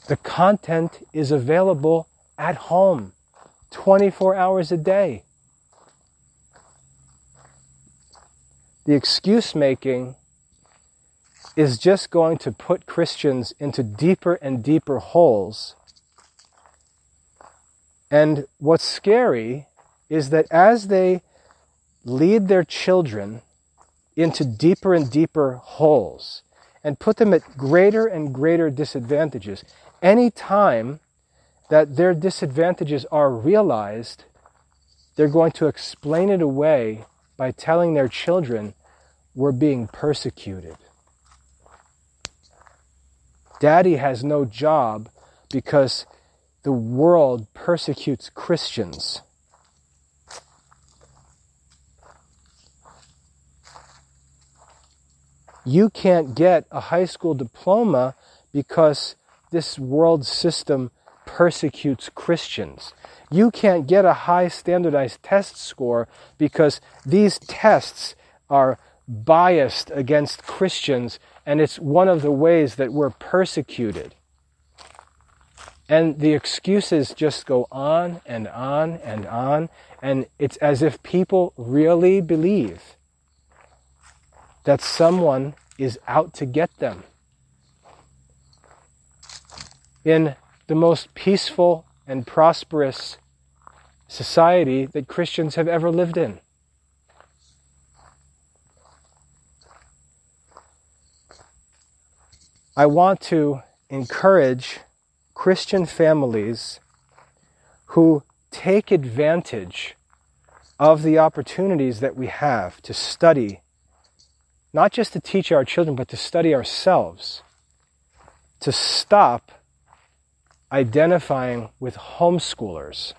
Speaker 1: The content is available at home, 24 hours a day. The excuse making is just going to put Christians into deeper and deeper holes. And what's scary is that as they lead their children into deeper and deeper holes and put them at greater and greater disadvantages, any time that their disadvantages are realized, they're going to explain it away by telling their children, we're being persecuted. Daddy has no job because the world persecutes Christians. You can't get a high school diploma because this world system persecutes Christians. You can't get a high standardized test score because these tests are biased against Christians, and it's one of the ways that we're persecuted. And the excuses just go on and on and on, and it's as if people really believe that someone is out to get them. In the most peaceful and prosperous society that Christians have ever lived in. I want to encourage Christian families who take advantage of the opportunities that we have to study, not just to teach our children, but to study ourselves, to stop identifying with homeschoolers,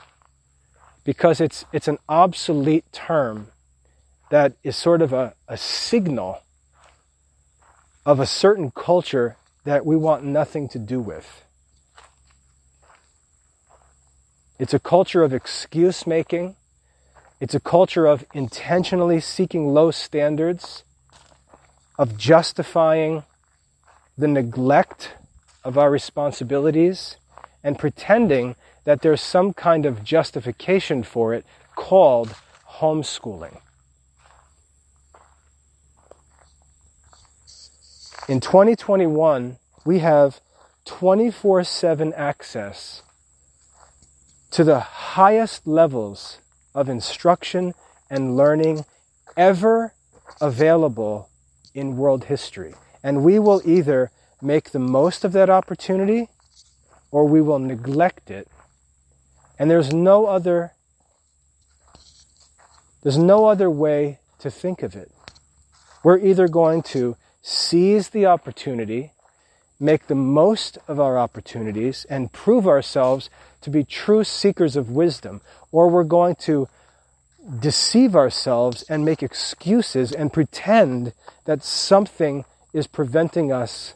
Speaker 1: because it's an obsolete term that is sort of a signal of a certain culture that we want nothing to do with. It's a culture of excuse making. It's a culture of intentionally seeking low standards, of justifying the neglect of our responsibilities, and pretending that there's some kind of justification for it called homeschooling. In 2021, we have 24/7 access to the highest levels of instruction and learning ever available in world history. And we will either make the most of that opportunity or we will neglect it. And there's no other way to think of it. We're either going to seize the opportunity, make the most of our opportunities, and prove ourselves to be true seekers of wisdom, or we're going to deceive ourselves and make excuses and pretend that something is preventing us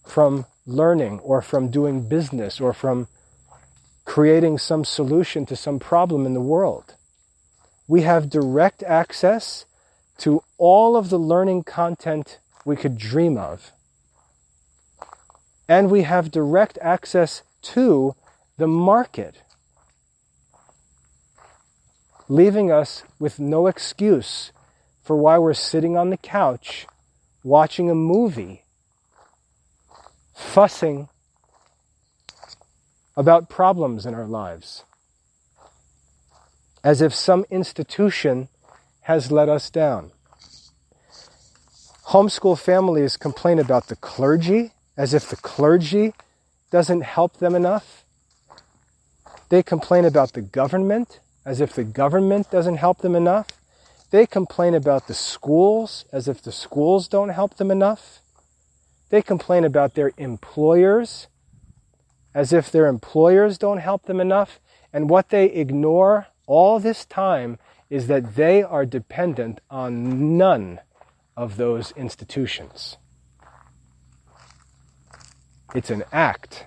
Speaker 1: from learning or from doing business or from creating some solution to some problem in the world. We have direct access to all of the learning content we could dream of. And we have direct access to the market, leaving us with no excuse for why we're sitting on the couch, watching a movie, fussing about problems in our lives, as if some institution has let us down. Homeschool families complain about the clergy, as if the clergy doesn't help them enough. They complain about the government, as if the government doesn't help them enough. They complain about the schools, as if the schools don't help them enough. They complain about their employers, as if their employers don't help them enough. And what they ignore all this time is that they are dependent on none of those institutions. It's an act.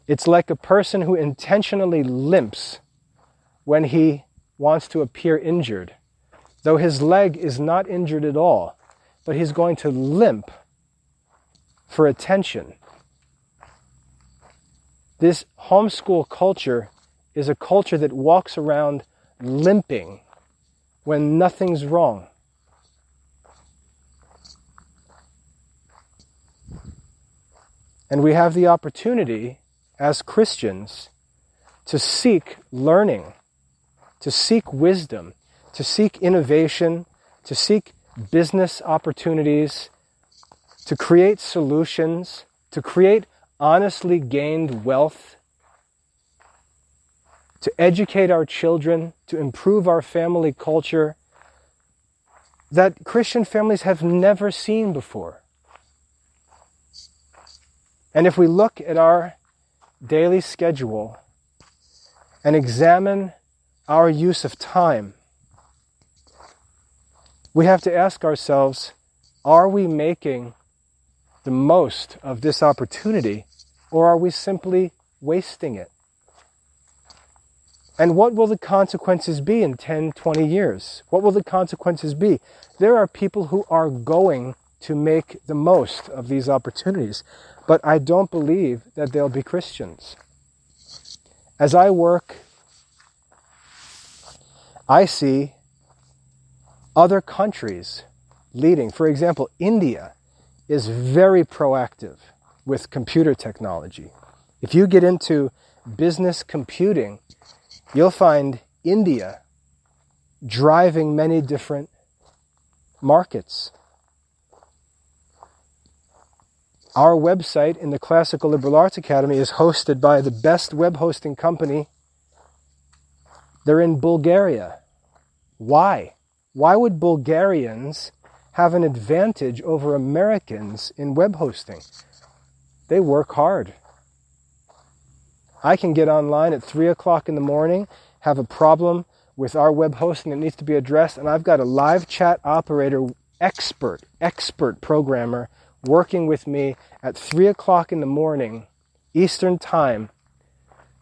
Speaker 1: It's like a person who intentionally limps when he wants to appear injured, though his leg is not injured at all, but he's going to limp for attention. This homeschool culture is a culture that walks around limping when nothing's wrong. And we have the opportunity as Christians to seek learning, to seek wisdom, to seek innovation, to seek business opportunities, to create solutions, to create honestly gained wealth, to educate our children, to improve our family culture that Christian families have never seen before. And if we look at our daily schedule and examine our use of time, we have to ask ourselves, are we making the most of this opportunity, or are we simply wasting it? And what will the consequences be in 10, 20 years? What will the consequences be? There are people who are going to make the most of these opportunities, but I don't believe that they'll be Christians. As I work, I see other countries leading. For example, India is very proactive with computer technology. If you get into business computing, you'll find India driving many different markets. Our website in the Classical Liberal Arts Academy is hosted by the best web hosting company. They're in Bulgaria. Why? Why would Bulgarians have an advantage over Americans in web hosting? They work hard. I can get online at 3 o'clock in the morning, have a problem with our web hosting that needs to be addressed, and I've got a live chat operator, expert programmer, working with me at 3 o'clock in the morning, Eastern Time,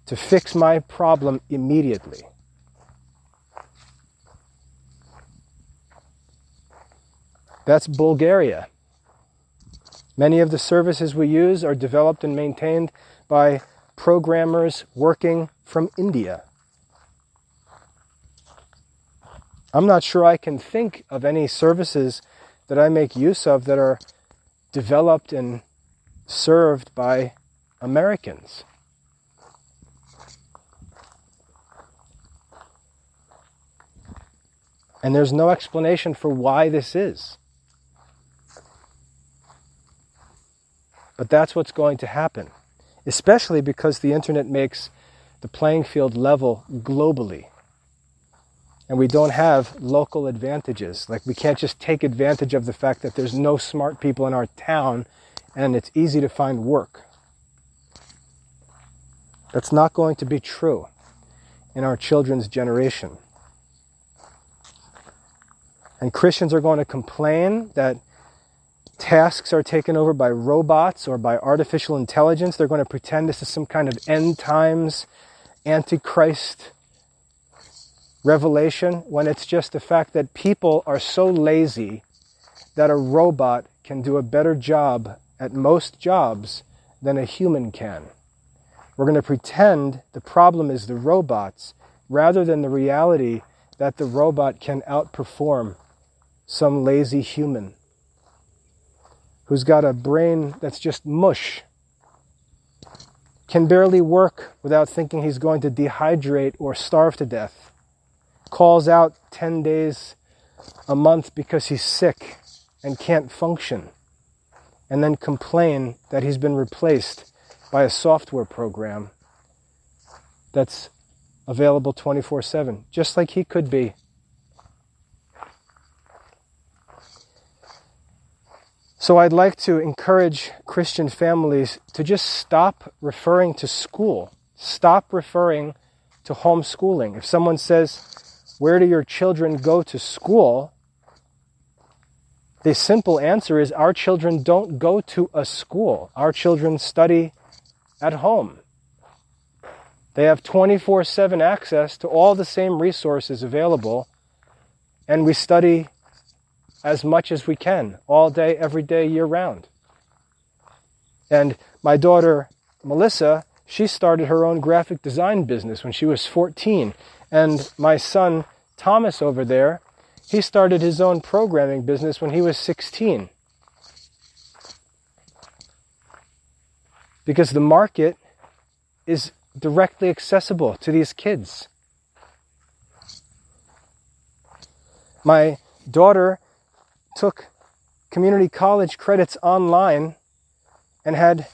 Speaker 1: to fix my problem immediately. That's Bulgaria. Many of the services we use are developed and maintained by programmers working from India. I'm not sure I can think of any services that I make use of that are developed and served by Americans. And there's no explanation for why this is. But that's what's going to happen, especially because the internet makes the playing field level globally. And we don't have local advantages. Like, we can't just take advantage of the fact that there's no smart people in our town and it's easy to find work. That's not going to be true in our children's generation. And Christians are going to complain that tasks are taken over by robots or by artificial intelligence. They're going to pretend this is some kind of end times, antichrist revelation, when it's just the fact that people are so lazy that a robot can do a better job at most jobs than a human can. We're going to pretend the problem is the robots rather than the reality that the robot can outperform some lazy human who's got a brain that's just mush, can barely work without thinking he's going to dehydrate or starve to death, calls out 10 days a month because he's sick and can't function, and then complain that he's been replaced by a software program that's available 24/7, just like he could be. So I'd like to encourage Christian families to just stop referring to school. Stop referring to homeschooling. If someone says, "Where do your children go to school?" the simple answer is, our children don't go to a school. Our children study at home. They have 24/7 access to all the same resources available, and we study as much as we can, all day, every day, year-round. And my daughter, Melissa, she started her own graphic design business when she was 14. And my son, Thomas, over there, he started his own programming business when he was 16. Because the market is directly accessible to these kids. My daughter took community college credits online and had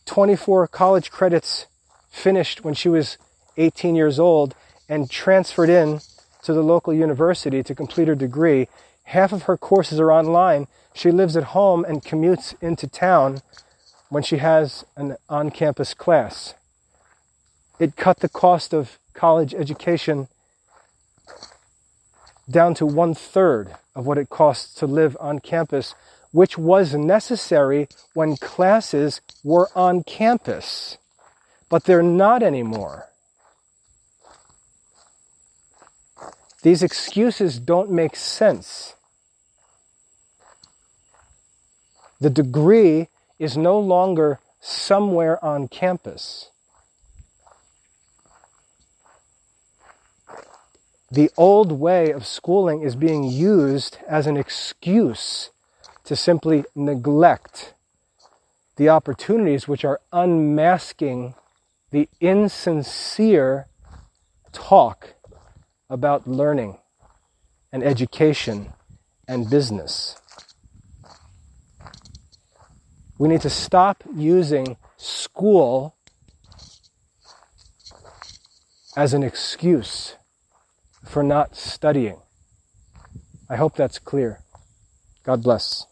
Speaker 1: 24 college credits finished when she was 18 years old and transferred in to the local university to complete her degree. Half of her courses are online. She lives at home and commutes into town when she has an on-campus class. It cut the cost of college education down to 1/3 of what it costs to live on campus, which was necessary when classes were on campus. But they're not anymore. These excuses don't make sense. The degree is no longer somewhere on campus. The old way of schooling is being used as an excuse to simply neglect the opportunities which are unmasking the insincere talk about learning and education and business. We need to stop using school as an excuse for not studying. I hope that's clear. God bless.